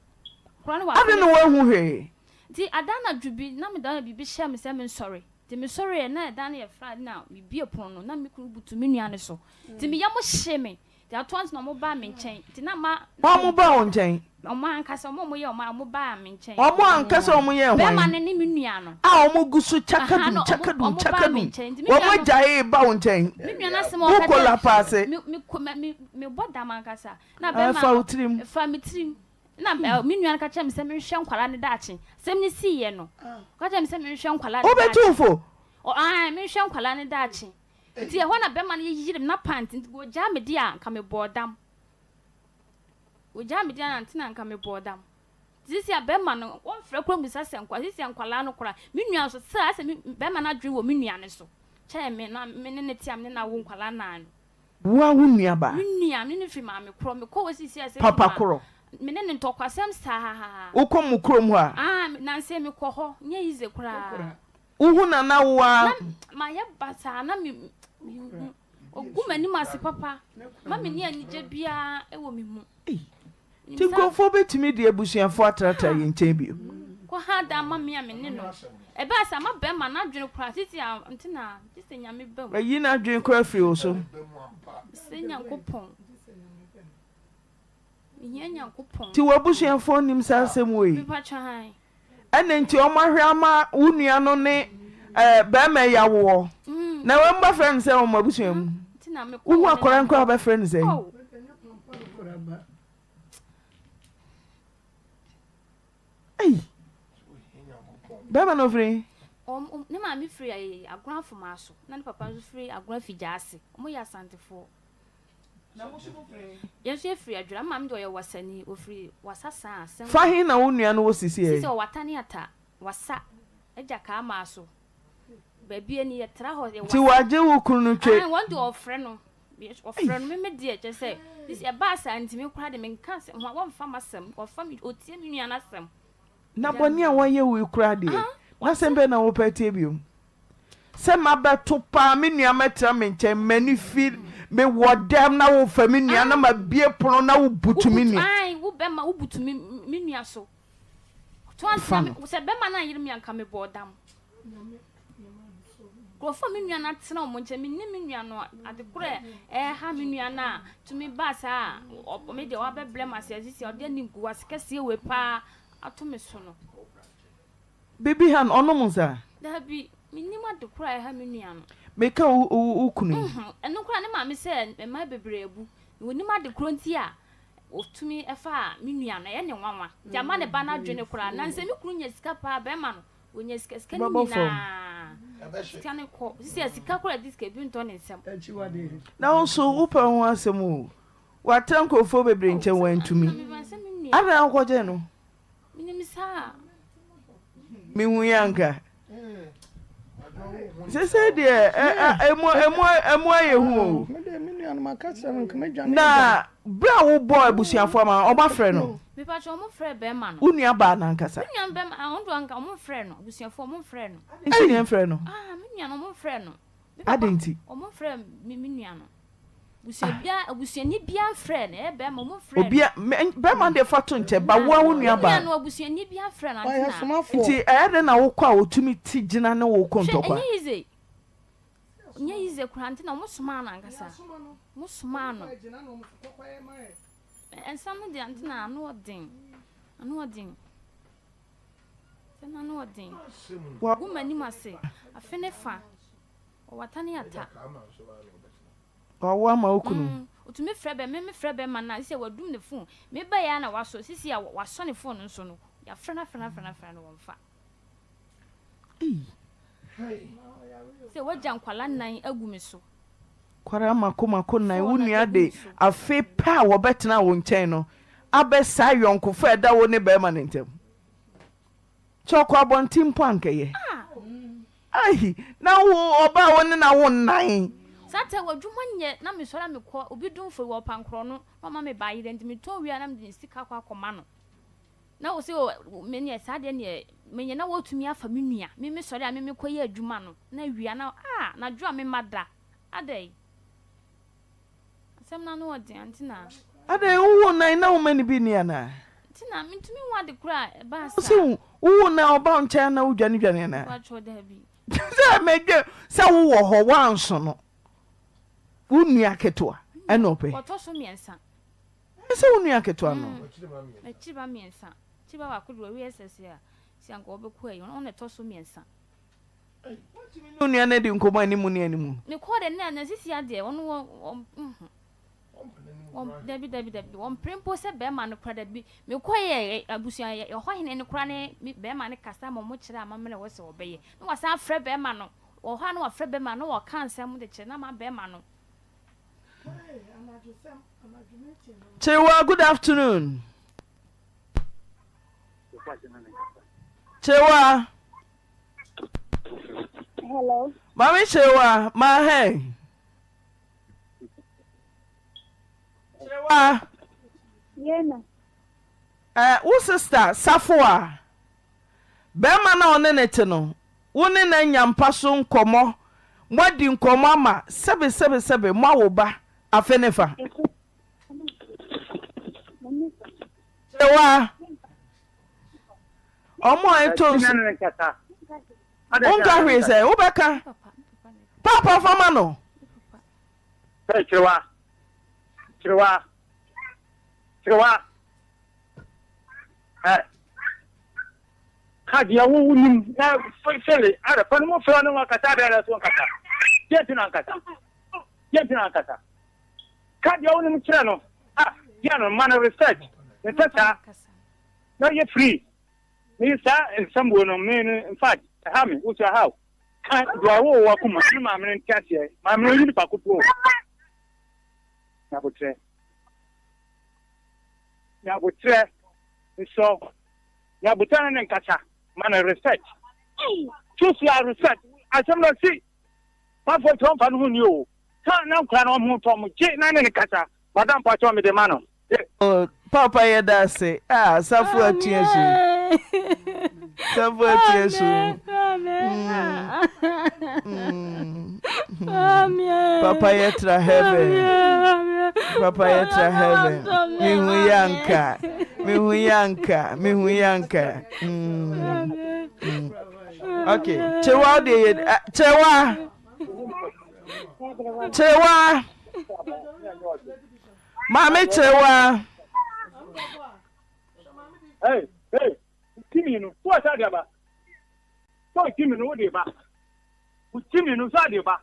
kora ne wa ade no wa hu hwɛ di adana dwubi na me dana bibi hye me sɛ me sorry di me sorry na adana ye fra na me bie pon no na me kuru butu me nua ne so di me ya mo hye me di ato anti na mo ba me nkyɛn di na ma mo ba wo nkyɛn Omo ankasa omo ye omo ba me nchen. Omo ankasa omo ye hwan. Be ma ne ni me nua no. Ah omo gusu chakadu. Omo jae ba won nchen. Me nua na se mo ka. Ko la passe. Me bodam ankasa. Na be ma fa utrim. Fa me trim. Na me nua ka chem se me hwe nkwala ne daache. Sem ni si ye no. Ka chem se me hwe nkwala ne daache. Obetufo. Me hwe nkwala ne daache. Ti e ho na be ma ne yirim na pant nti go ja me dia ka me bodam. Oja me dia na nka me bodam. Sisi abema no won frɛ kro musa senkwa sisi ankwala no kora me nua so sɛ ase bema na dwe wo me nua ne so kyɛ me na me ne tiam ne na wo nkwala na no wo wo nua ba me nua me ne fi ma me kro me ko sisi ase papa kro me ne ntokwasɛm saa wo kom mu krom ho a na nse me kɔ hɔ nya yize kora wo hu na na wo a ma ye basa na me ogumani mase papa ma me ne anije bia ewo me mu ti konfo betimi de abusuafo atrata ye nchen bio ko ha da ma me ne no e ba sa ma be ma na dwene kra titi antina tisi nyame bam ayi na dwene kra firi o so se nyankopon ihe nyankopon ti wabusuafo nim sa asem wo yi pa chan ene nti o ma hwe ama wo nua no ne ba ma ya wo na we mba friend se o mabusuam tina me wo akora nkra ba friend se Bema no free. Ne ma me free ay agran foma so. Na ne papa so free agran fijaase. Omo ya santefo. Na mo so free. Ye so free adwura ma me do ye wasani o free wasasa asem. Fa hin na wo nua no wo sisi e. Sisi o watane ata wasa. Eja ka ma so. Ba bia ni ye tra ho ye wasa. Ti waje wo kunu no twe. I want to offer no. Offer no me die je say. This e ba sa ntimi kura de me nka se ho wa mfa masem. Wa fa mi otie mi nua na asem. Na boni a waye wo kura de. Na sembe na wo patie bio. Se mabeto pa me nua metra me nche mani fi me wodam na wo fa me nua na mabie pono na wo butu me nua. Ai wo be ma wo butu me nua so. To ansam se be ma na yiri me anka me bodam. Ko fa me nua na tena o mo nche me ni me nua no ade kure ha me nua na to me ba sa o me de wa be blem asesi o de ni nku wasekase we pa ato me so no. Baby han ono musa. Dabi minima de kura ha me nua no. Meka wo kunu. Eno kura ne ma me se e ma bebrebu. Wonima de kuro nti a otumi efa me nua no ye ne nwanwa. Jama ne ba na dwene kura na nse me kuru nya sika pa be ma no. Wonya sika ni na. Sika ne ko. Sika kura diska bi nto ne nsem. Na also wo pa ho asem o. Wa trankofo bebre nche wantumi. Ara akwo je no. Minimisa. Mi hu yanka. Se de emo aye hu. Na bra wo boy busuafo ma oba frɛ no. Me pa cho mo frɛ be ma no. Unua ba na nkasa. Unua be ma ondo anka mo frɛ no. Busuafo mo frɛ no. Nti ne frɛ no. Me nua no mo frɛ no. Adenti. O mo frɛ me nua no. Abusuani bia frɛ ne be ma mo frɛ. Obia be ma de fato nche ba wo unua ba. Nua no abusuani bia frɛ na ntina. Nti de na wo kwa otumi ti gina ne wo kontokwa. Nye yize kura ntina mo soma na nkasa. Mo soma no. Ensam de ntina no odin. Ano odin. Sena no odin. Wa gumani mase. Afene fa. O watane ata. Wa ma okunu. Otumi frɛ be me frɛ be ma na sisi wadum ne phone. Me ba ya na waso sisi ya waso ne phone nso no. Ya frɛ na no wonfa. Se wajan kwala nan agumi so. Kwara mako nan wo nua de afe pa wo betena wo nkyɛn no. Abesa yonkofo eda wo ne be ma ne ntem. Chokwa bontim pankeye. Ai, na wo oba wo ne na wo nan. Sata wadwuma nye na me sora me kɔ obi dumfo wo pankro no mama me ba yire ntimi to wia na me de sika kwa akoma no. Na wo se me ne sade ne me nye na wotumi afa me nua me sori a me kɔye adwuma no na wia na na dwo a me mada adai asem na no odi antina adai wo nan na wo mani bi ni ana antina me ntumi wa de kura ba sa se wo na oba nkyɛn na wo dwane na wa cho da bi se megye se wo wo ho wanso no wo nua ketewa ɛna ope woto so miensa ese wonu aketo no chiba miensa chiba wa kudu we sese a sianko obekọ ayi on to so miensa wonu ya na di nkomo animu ni animu ne ko de na sisi ade on Debbie, one primpo said Bearman credit be me quiet abusia your hoin and cranny Bearman Castamo Muchra, Mamma was obey. No, was our Fred Bearman or Hano Fred Bearman or can't send the Chenama Bearman. Chewa, good afternoon. Chewa. Hello. Mami Chewa, my hey. Yena. Wo sister Safua. Bema na onenete no. Wo ne na nyampa so nkomo. Mwadi nkomo ama sebe mwa ba afenefa. Chewa. Omo eto. Unga hweze, wo beka. Papa fama no. Hey, Chewa. Kadi ya wunim na fele ara pan mo fele no kata bere so kata. Yetina kata. Kadi ya wunim kira no. Ya no man research. The tata. No you free. Me sa sambo no me in fact, ha me wo how. Kan do awo wa kuma ma me ntiase. Ma me yi pa kupo. Ya butre so ya butana nen kacha man research choose your research asem na si pa for tom fa no ni o ka na nkra na mo tom je na nen kacha madam pa cho me de mano papa ye da say safu atiesu safu atiesu papa ye tra heaven Papa yetra heaven. Mi huyanka. Okay. Chewa. Mami chewa. Hey. Kimi no. Wo sa de ba. So kimi no wo de ba. Kimi no sa de ba.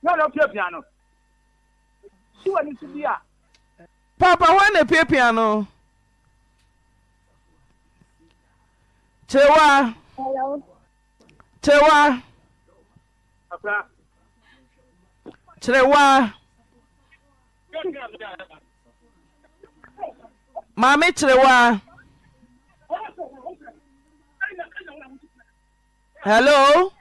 Na no piano. Papa, when a piano? Chewa. Hello. Chewa. Mami Chewa. Hello.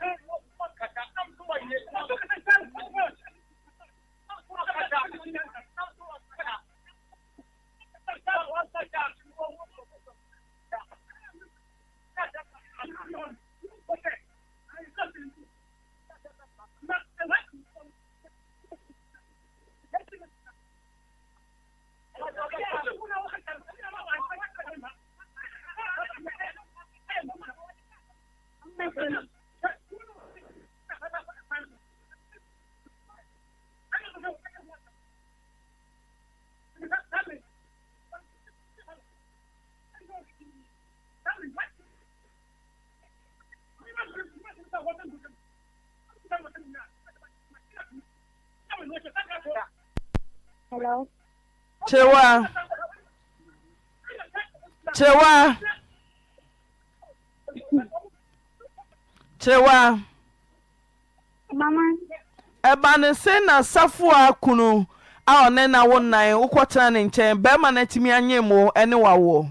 Hello. Chewa. Mama. Eba ne se na Safua kunu a one na wo nan ukotena ne nchen be ma na timi anyemo ene wawo.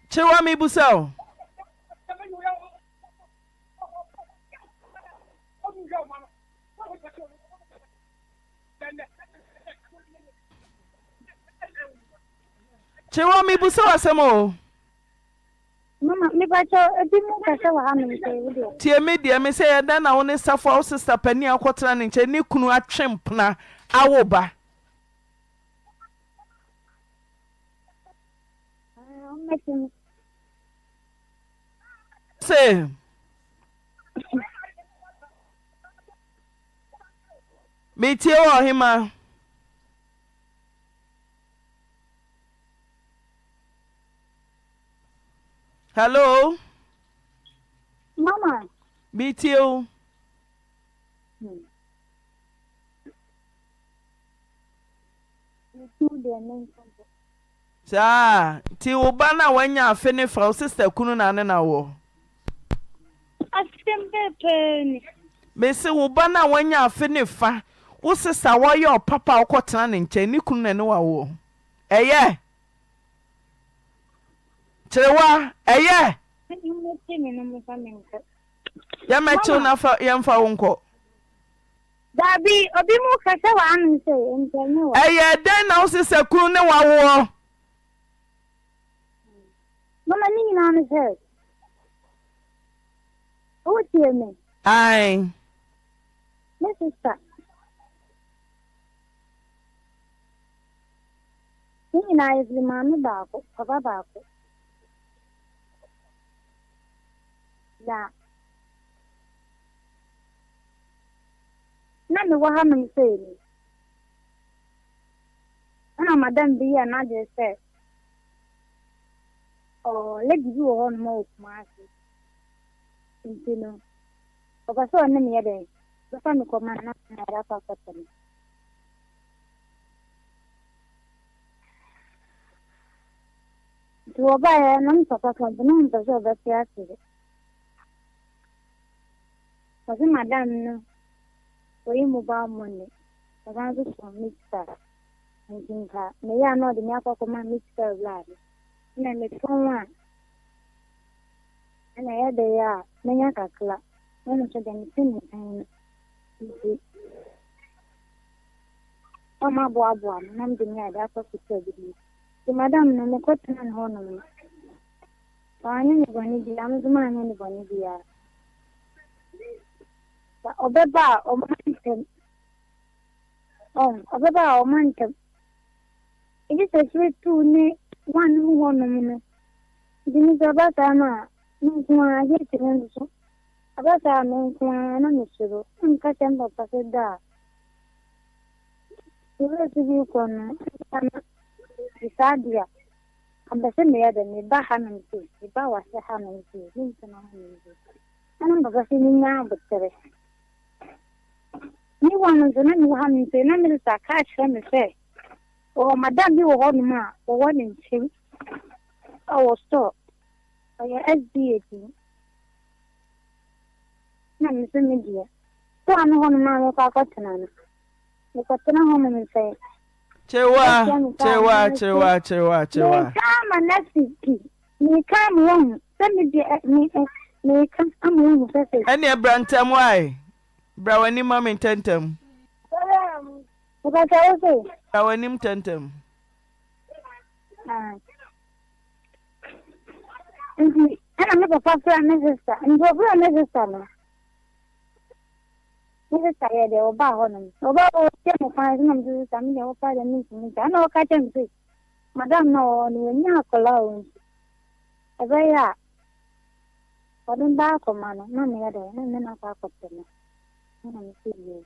Chewa mi busao. Chewa mi busao asemo. Mama, me bacho edimu kasa wa hame video. Tie media me say da na wo ne Safua wo sister pani akotena ne nchen ni kunu atwempna awoba. Say metie wo hima. Hello. Mama. Metie wo. Saa, ti wo ba na wanya afe ne fa o sister kunu na ne na wo. Asempepe. Me se wo ba na wanya afe ne fa, wo sister wo ye papa wo kotena ne nche ni kunu na ne wa wo. Eye. Chewa, eye. Ya mechi na fa ya mfa wo nko. Dabi, obi mu kase wa anu se entenye wa. Eye den na wo sister kunu ne wa wo. Mama ni na anu se. O tie me. Ai. Me sister. Ni na izli mami baako, papa baako. Ya. Na me wa ha me se ni. Ana madam bi ya na je se. Oh, lady bi wo no mo kuma ase. Ntino. Papa so na me yede. Papa me ko man na ra pa patani. Tu ba ya na papa ko no nta so ba ti ase. Papa madam no. Oyi mobile money. Papa so so mixer. Ntinka. Me ya no de me akoko ma mixer blood. Na me tonwa. Ana ya de ya menya kakla. Nno so de me tin ni. Oma bo na mde me ada kwa kutobi. Ti madam no me kotena no ho no. Pani ni boni bi amuzuma ni boni bi ya. Obeba o mantem. Obeba o mantem. It is a two ne one who won a minute. Didn't about Anna, no one I get to so. About our men, no, Mr. Uncatemba Paseda. You will see you con Sadia. I'm the same way than me, Bahaman, the Bawa Sahaman, and I'm going now, but you want to know how many numbers I catch them say. Oh, madam, you were on ma, or one in two. Oh, stop. Oh, your SDA. No, Miss Media. So I'm on my cotton. The cotton home and say, Chewa. Come and let's see. Me come wrong. Send me me come wrong. Any brantam why? Brawani mom in tentem. What I say? Brawanim tentem. And I'm not a pastor and minister. And go for a minister. Minister, they will bow on them. About 10 5 minutes, I'm your father meeting. I know I can say, Madame, no, you are allowed. As I are. I don't back on man, no, me other, and then I back up to me. I'm serious.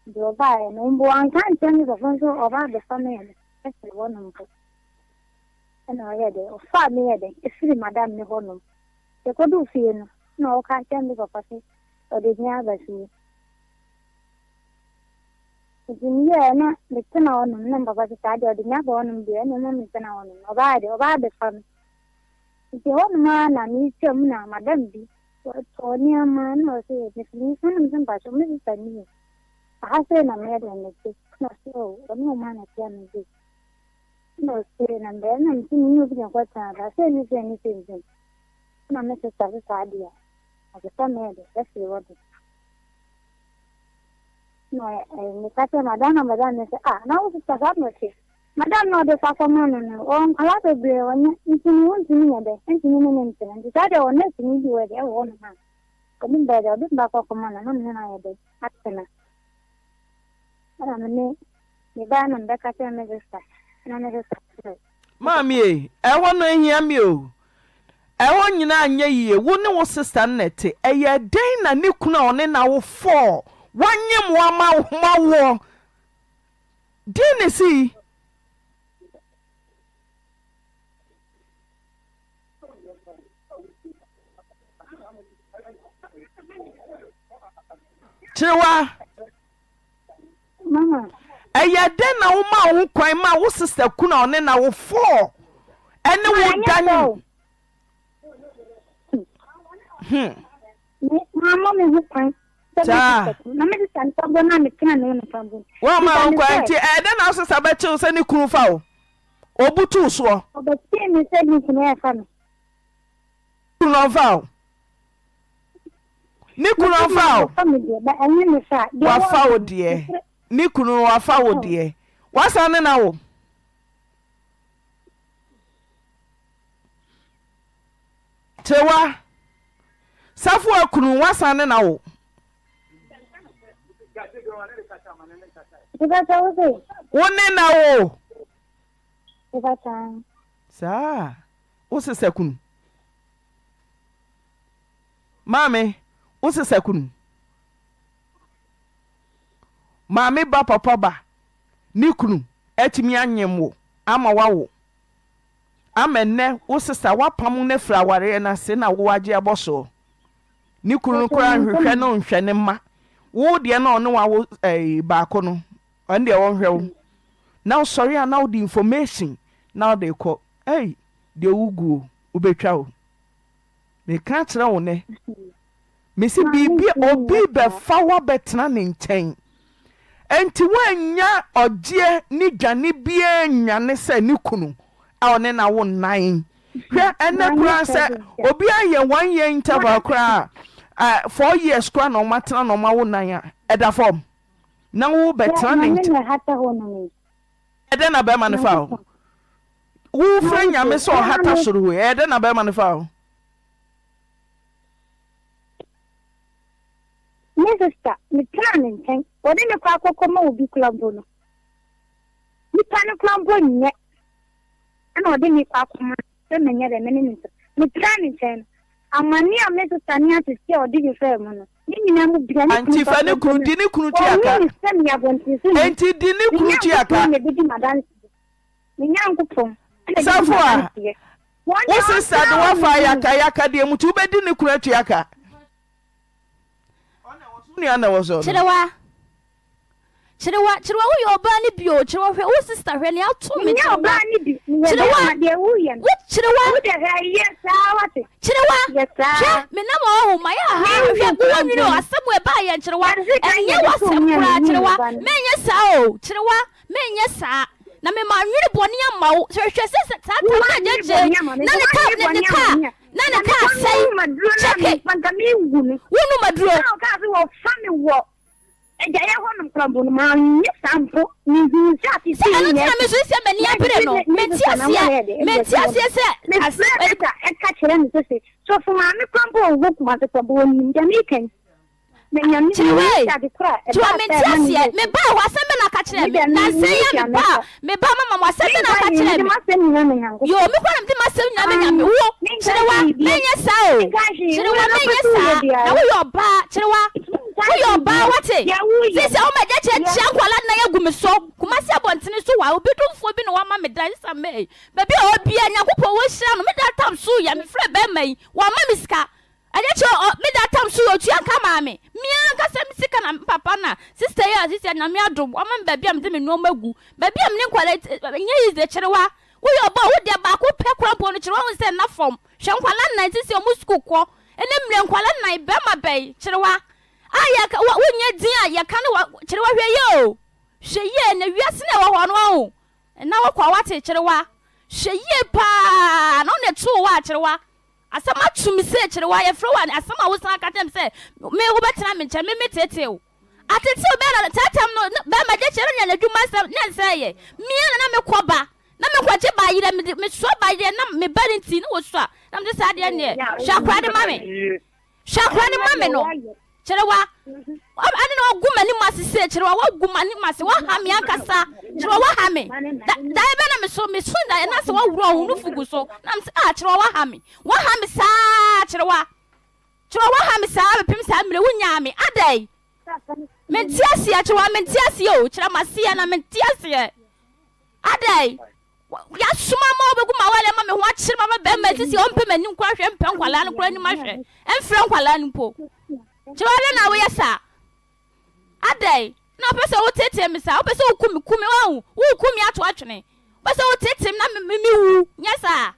You buy and one can't tell you the phone about the family. That's the one of them. And I had it, or far near them. It's really Madame Nihonum. They could do feel no, can't tell me the person, or the never see. It's in here, not the 10 on number of the side or the never on them, the enemy on them, or by the family. It's the old man and me, Madame B. Or near man, or say, if you send them by some minister. I say, I'm made and it's not so, but no man at them. No, say, and then I'm seeing you being what I say, anything. No, Mrs. Idea. As a family, that's what it is. No, I say, Madame, say, now it's a hard notice. Madame, no, the Papa man, a lot of beer, and you want to me a day, and you and decided on next to me, you were there one man. Coming better, a bit back of a man, and I did. Accident. I don't know. The ban and back at them as a star. Mammy, I want to hear me. I want you now, ye, wouldn't was sister netty, a year day, and you could on in our 4. wanyem wa ma wo dine si Chiwa Mama. Eya den na wo ma wo kwan ma wo sister kuna one na wo 4 ene wo dan Mama me ho kwan. Ta. Na me san tabo na me kana no tabo. Wo ma wo kwan ti den na wo sister ba chiw se ni kunu fa wo obutu so Obati me se ni kunu ya fa no. kunu fa wo ni kunu fa wo wa fa wo de ni kunu wa fa wo de wasa ne na wo Tewa Safu akunu wasa ne na wo Wone na wo Sa wo se sekunu Mame wo se sekunu Mame ba papa ba ni kunu etimi anyem wo ama wawo amenne wo sesa wapam ne flaware na se na wo age aboso ni kunu kura nhwehwe no nhwe ne ma wo de na ono wa wo ba ko no on de wo hwe wo now sorry and now the information now they call de wugu ubetwa wo me ka kire wo ne me si bibi obi be fa wa betena ne nchen enti wanya oje ni dwane bia nwane se ni kunu a one na wo nan hwe ene kura se obi aye 1 year interval kura 4 years kura no matena no ma wo nan a eda form na wo betena ne nchen ede na be man fa wo frenya me so hata soro ede na be man fa Sister, me planning thing. What in the crack of come be club bono? Me plan club bono. And what in the crack of my minutes. Me planning thing. I'm a near Mrs. Tanya to see or did you say, Mona? Auntie Fanny Kudini Kunuchiaka. Auntie Dini Kunuchiaka. Safwa. What's the sad one fire kayaka de mutube dini Kunuchiaka? Chirewa wo yo ba ni bio chirewa hwe wo sister hwe ni ato me chirewa chirewa de wo ye wo chirewa wo de ha yes awate chirewa me na mo ho ma ya ha hwe wo nwiri o asem e ba ye chirewa enye wasem kura chirewa menye sa o chirewa menye sa na me ma nwiri boni ama wo hwe se ta na jeje na ne ka say check wonu maduro ka se wo fami wo eja ye honum krambo no ma nye sampo ni hu jati si ne na me so se mani abere no menti asie se eka chere ni so fu ma me krambo wo kuma se krambo ni ndami kan me nyame ni ya de kra e ba menti asie me ba wa se me na ka chere me na se ya me ba mama wa se me na ka chere me yo me kwa na ma se nyame wo cherewa menye sa o cherewa menye sa na wo yo ba cherewa wo yo ba wate sisi o ma je chia kwala na ya gumeso kuma si abontene so wa obi domfo bi no wa ma me dan sa me ba bi o bia nyakopo wo hira no me da tam so ya me frɛ ba mai wa ma me sika aje che me da tam so o tua ka ma me mia ka se me sika na papa na sister na me adom wa ma ba bia me de me no magu ba bia me ne kwala nye yi de cherewa wo yo ba wo de ba ko pe krampo no cherewa wo se na form hwe nkwala na sisi o mu school ko ene mre nkwala na be ma bai cherewa aya ka wonye din aya ka ne cherewa hwe yo hwe ye na wiase na wo ho no ho na wo kwa wate cherewa hwe ye pa na ne tu wa cherewa asama tumi se cherewa ye fro wa asama wo san ka tem se me wo betena me nche me tete o atete o be na tatam no be ma je chere na dwuma sam ne nse ye mia na me koba na me kwaje ba yire me so ba yire na me barinti no wo so na me sa de ne shakwa de mame no cherewa ani no gumani masise cherewa wa gumani mase wa ha me ankasa cherewa wa ha me da be na me so da na se wa wuro hunu fugu so na me cherewa wa ha me sa cherewa wa ha me sa be pim sa mre wunya me adai Mentiasi ya chwa mentiasi yo chira masia na mentiasi ye. Adai. Ya suma ma obegu ma wale ma me ho achire ma be ma sisi o mpe mani nkwa hwe mpe nkwala no kura ni ma hwe. Emfre nkwala no po. Chwa na we yesa. Adai. Na pese wo tete me sa, wo pese wo kumi wa wo kumi ato atwene. Pese wo tete na me wu. Nyesa.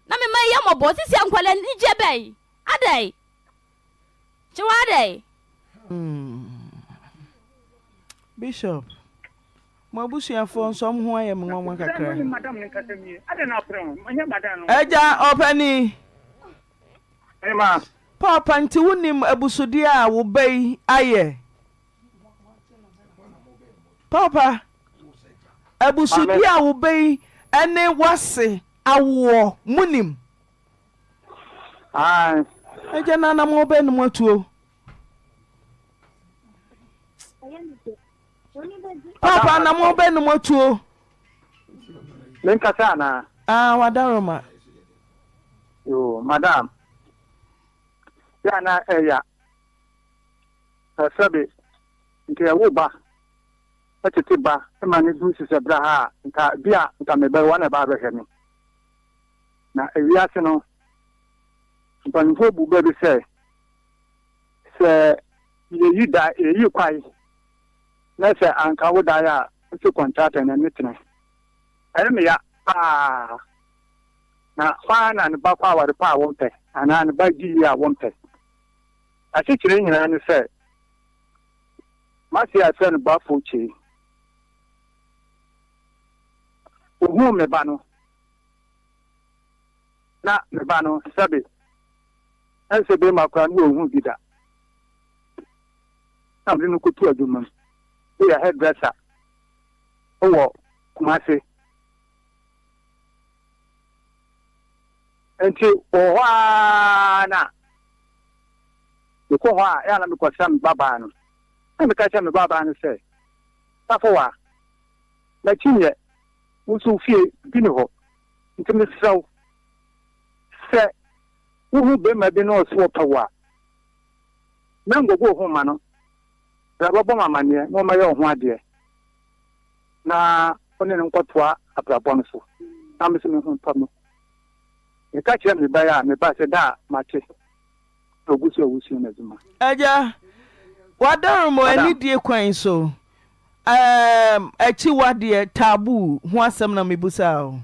Na me ma ye mo bo sisi nkwala ni je bai. Adai. Chwa adai. Bishop Mabusuafo nso m ho aye me nwanwa kakra. Madam ni kasemi. Ade na afro. Anya madam. Eja opani. Ema. Papa nti wonim abusudi a wo bai aye. Papa abusudi a wo bai ene wase awo munim. Ah. Eja nana mo bai no matuo. Papa na mo be no matuo. Lenkasa na. Wadaroma. Yo, madam. Ya na eya. Sabe. Nke ya wo ba. Atete ba, e ma ne du sise bra ha, nka bia nka me be wana ba behwe ni. Na ewiase no. Mpanfo bu be bi se ye yida ye kwai. Na se anka wo da ya nso contract na netene. Me ya na fa na ne ba kwa ware pa won pe ana ne ba gi ya won pe. Ase kire nyina ne se ma se ase ne ba fo chi. Ohu me ba no. Na me ba no sabe. Ase be ma kwa no ohu bida. Na me no kutu aduma. We are hairdresser. Oh, Kumasi. Until Owana. The Koha, Yana because some Babano. And the Kacham Babano say, Tafoa. Latinia, who fear Pinoho. Into Miss So. Say, who be my no swap power. Nango go home, mano. Raboma mania, no my own one dear. Na only nkotwa aprapon so. Na me se me hu pam. E ka kire me ba ya me ba se da mate. Ogusu na zuma. Aja wadarumo ani die kwan so. Achi wade tabu ho asem na mebusa o.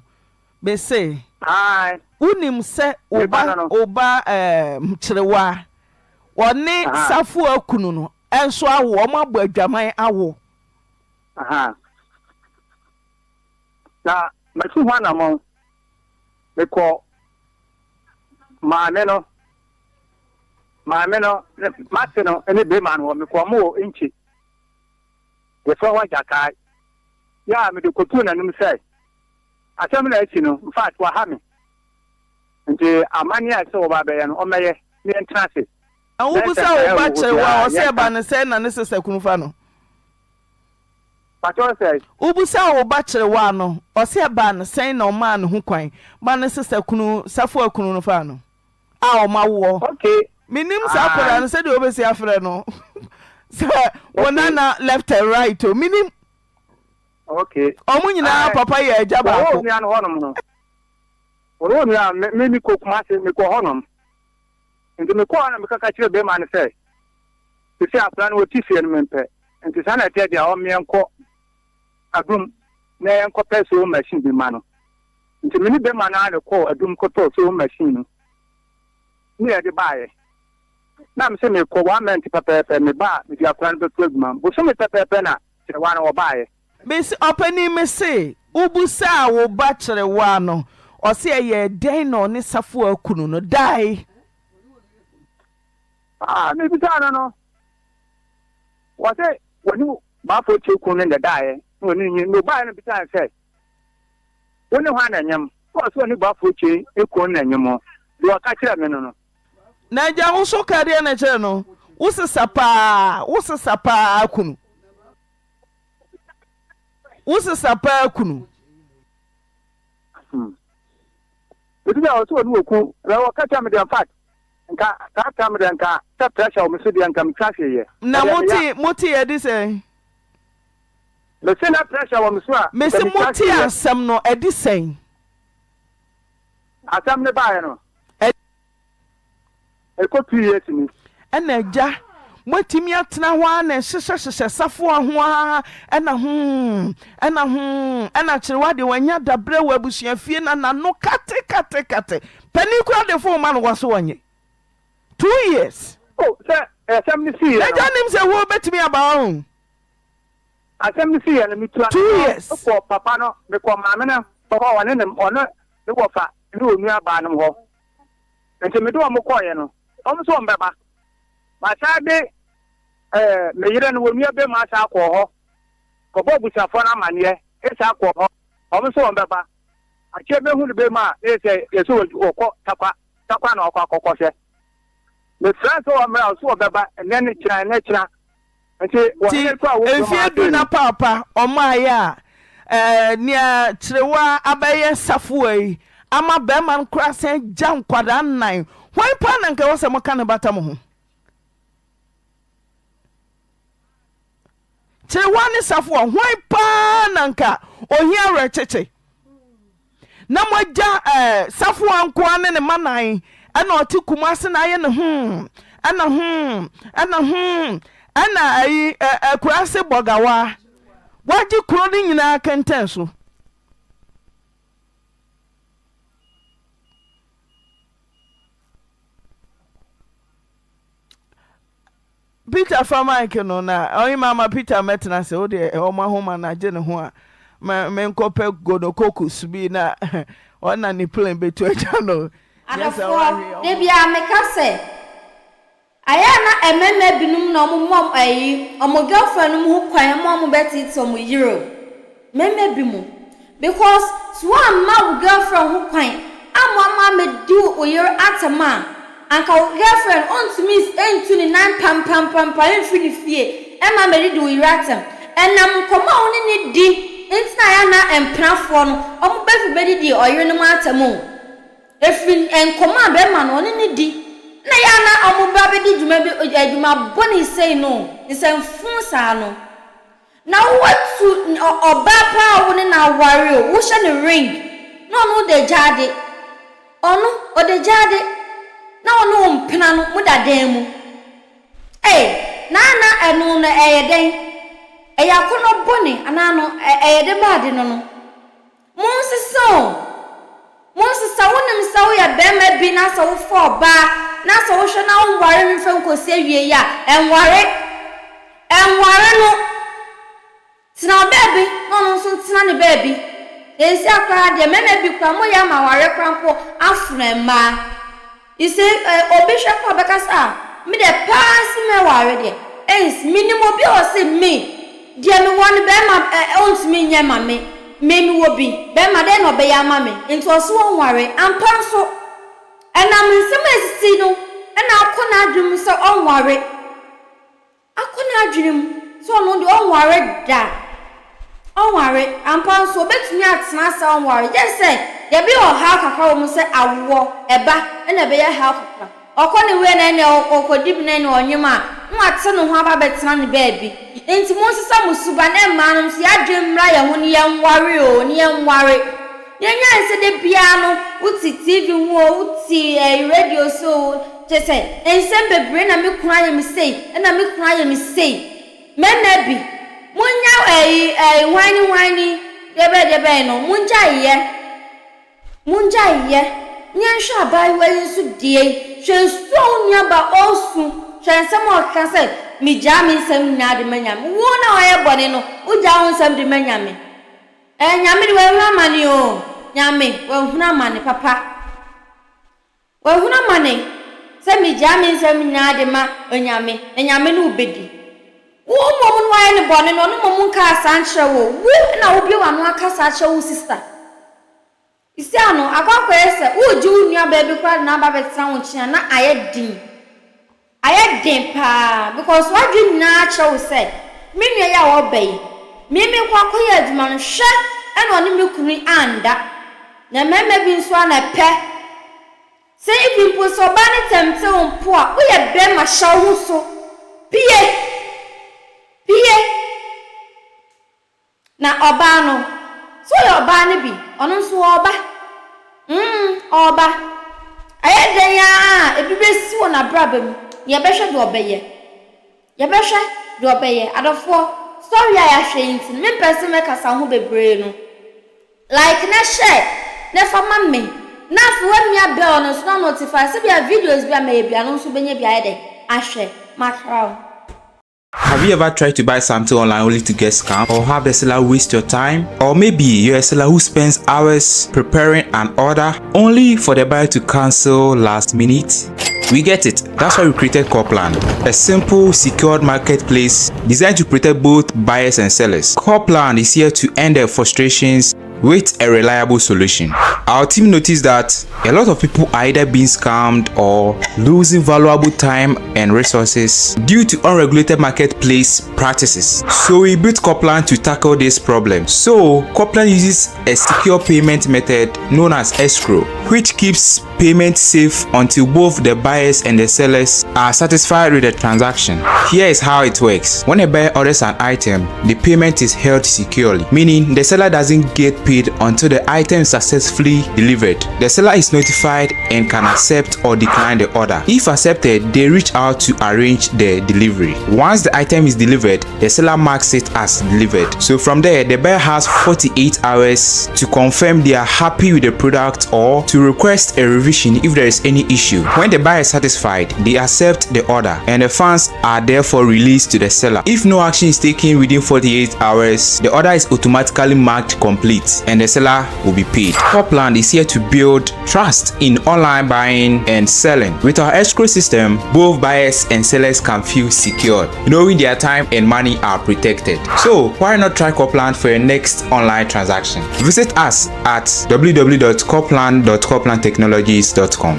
Be say, ai, unim se oba mchirewa. Woni safu akunu no. Enso awo o mabọ adwaman awo. Aha. Na metu ho na mo. Beko maame no mate no ene be man wo meko mo inchi. Ye so wa jakai. Ya me de kotu na nim sai. Asem na achi no, in fact wa ha me. Nti amani a se wo ba be ye no o meye ni entrance. Awubusa wo ba chewa o se ba ne se na ne sese kunufa no. Pato say. Ubusa wo ba chewa no o se ba ne se na o ma ne ho kwan. Ba ne sese kunu safo akunu no fa no. A o ma wo. Okay. Minim sa pora no se de obesi afre no. So wona na left and right o minim. Okay. Omu nyina papa ye agya ba ko. O mi an honom no. O mi an me ko kuma se me ko honom. Nti me ko ana me kaka kire be ma ne se. Se aplan wo ti fie no mempe. Nti sana te dia o me enko adum na enko peso machine bi ma no. Nti me ni be ma na ne ko adum ko to so machine no. Ni e de baaye. Na me se me ko wa ment pepepe me ba me dia plan be program. Bo so me pepepe na se wa na wo baaye. Besi opani me se ubusa wo ba kire wa no. O se ye den no ne safo akunu no dai. Me bitana no. What say when you ba for chukun in the die, when you no buy no bitana say. When you han anyam, what so ni ba for chi e ko na anyam. Do aka kira me no no. Na ja wo so kare na kire no. Wo sapa akunu. Wo sapa akunu. It is also no ku. La aka kira me the fact. nka time de nka ta pressure o me so de nka me traffic ye na muti e di say me say na pressure o me so a me say muti asem no e di say asem ne ba ye no e ko 2 years ni ena agya motimi atena ho a na hyehyehye safo ho a ena kyerwa de wanya dabre wa abusua fie na no kate pani kura de fo ma no waso wanye 2 years oh asem ni see agya nim se wo betimi aba ho asem ni see na me tu 2 years ko papa no me ko ma me na papa wane ne ono ne ko fa ni onu aba no ho nti me do mo ko ye no o so mbeba ma cha de me yire no onu abe ma cha ko ho ko bo busafo na mane e cha ko ho o so mbeba a che me hu be ma e se e so ko takwa na akọ se me friends o amra so mbeba ene ne kira nti wo ne kwa wo efie du na papa o ma ya nia kyerwa abaye safo yi ama be man kura se jam kwada nnan hwan pa na nka wo se mo ka ne bata mo ho kyerwa ne safo hwan pa na nka ohia recheche na moja safo anko ane ne manan ana oti kumase na aye ne ana ayi kurase bogawa waji kuro ni nyina kenten so Peter Famike no na oyi mama Peter metna se o de o ma homa na je ne ho a me nkope gonokokus bi na ona ni plane betu aja no adafo de bia me ka se aya na ememe binum na omom ayi omogafa no mu kwan mo beti to mo euro meme bi mu because so ma girlfriend ho kwan amama me do oyer atama anka girlfriend on to miss entuni nan pam infini fie ema me do oyer atam enam koma oni ni di entina ya na emprafo no omo befi bedi di oyer no atamo efin enkoma be ma no oni ni di na ya na omuba be di juma bi adwuma boni sei no isen fun sa no na what to oba pa woni na ware o wo hye ne ring no de jade onu o de jade na onu mpena no mu dadan mu na enu na eyeden eyakono boni ana no eyede bade no Monsisa wonim sawo ya bema bi na sawo fo ba na sawo hwe na wonware mfe nkosi awie ya enware no tina baby no so tina ne baby esi akra de mema bi kwa mo ya ma ware krampo afre ma ise obi hwe kwa bekasa me de pass me ware de ens minimum bi o se me de me won bema ont me nya ma me memi wo bi be ma de no be ya ma me nti oso onware ampa so ena mensem esisi no ena akona adwum so onware akona adwum so no de onware da onware ampa so betumi atena sa onware yes say de bi o ha kakra wo mu se awo eba ena be ya ha kakra okone we na ne okodibi na ne onyema nwate no ho aba betena ne baabi enti monsisa musuba na ma no si adwemra ya ho ne yanware o ne yanware yenya nse de bia no uti tv ho uti radio so jese ensem bebre na me kura ya me sei na me kura ya me sei mena bi munya wani debe no munja ye nyansha bai we su die hwenso nya ba osu hwensem o ka se mi jami nsem na de manyame wo na oye bone no uja ho nsem de manyame nyame de we amane o nyame we huna amane papa we huna amane se mi jami nsem na de ma nyame nyame no ubedi wo mom no aye ne bone no no mom nka asanche wo na obi wa no aka sache wo sister isi ano akwa ese uji unua baby kwa na ba betra wo chia na aye din pa because what you natural say me nua ya wo bai me kwa koya adwuma no hwe ena oni me kunu anda na meme bi nso na pe Say if you put so bad tempted on poor, we have been my show so. Pie. Na obano. So your bani be, on so oba. Oba. I had the ya, if you be so na brabem, ya besha do obey. Ya besha do obey. Out of 4, sorry I ashamed. Me person make us who be brain. Like na share, never mammy. Now for when me a bell on no notify, so be a videos be a maybe, and also be a ashe, macro. Have you ever tried to buy something online only to get scammed, or have the seller waste your time? Or maybe you're a seller who spends hours preparing an order only for the buyer to cancel last minute? We get it. That's why we created Coplan, a simple, secured marketplace designed to protect both buyers and sellers. Coplan is here to end their frustrations with a reliable solution. Our team noticed that a lot of people are either being scammed or losing valuable time and resources due to unregulated marketplace practices. So we built Coplan to tackle this problem. So Coplan uses a secure payment method known as escrow, which keeps payment safe until both the buyers and the sellers are satisfied with the transaction. Here is how it works. When a buyer orders an item, the payment is held securely, meaning the seller doesn't get paid until the item is successfully delivered. The seller is notified and can accept or decline the order. If accepted, they reach out to arrange the delivery. Once the item is delivered, the seller marks it as delivered. So from there, the buyer has 48 hours to confirm they are happy with the product or to request a revision if there is any issue. When the buyer is satisfied, they accept the order and the funds are therefore released to the seller. If no action is taken within 48 hours, the order is automatically marked complete and the seller will be paid. Coplan is here to build trust in online buying and selling. With our escrow system, both buyers and sellers can feel secure, knowing their time and money are protected. So why not try Coplan for your next online transaction? Visit us at www.coplan.coplantechnologies.com.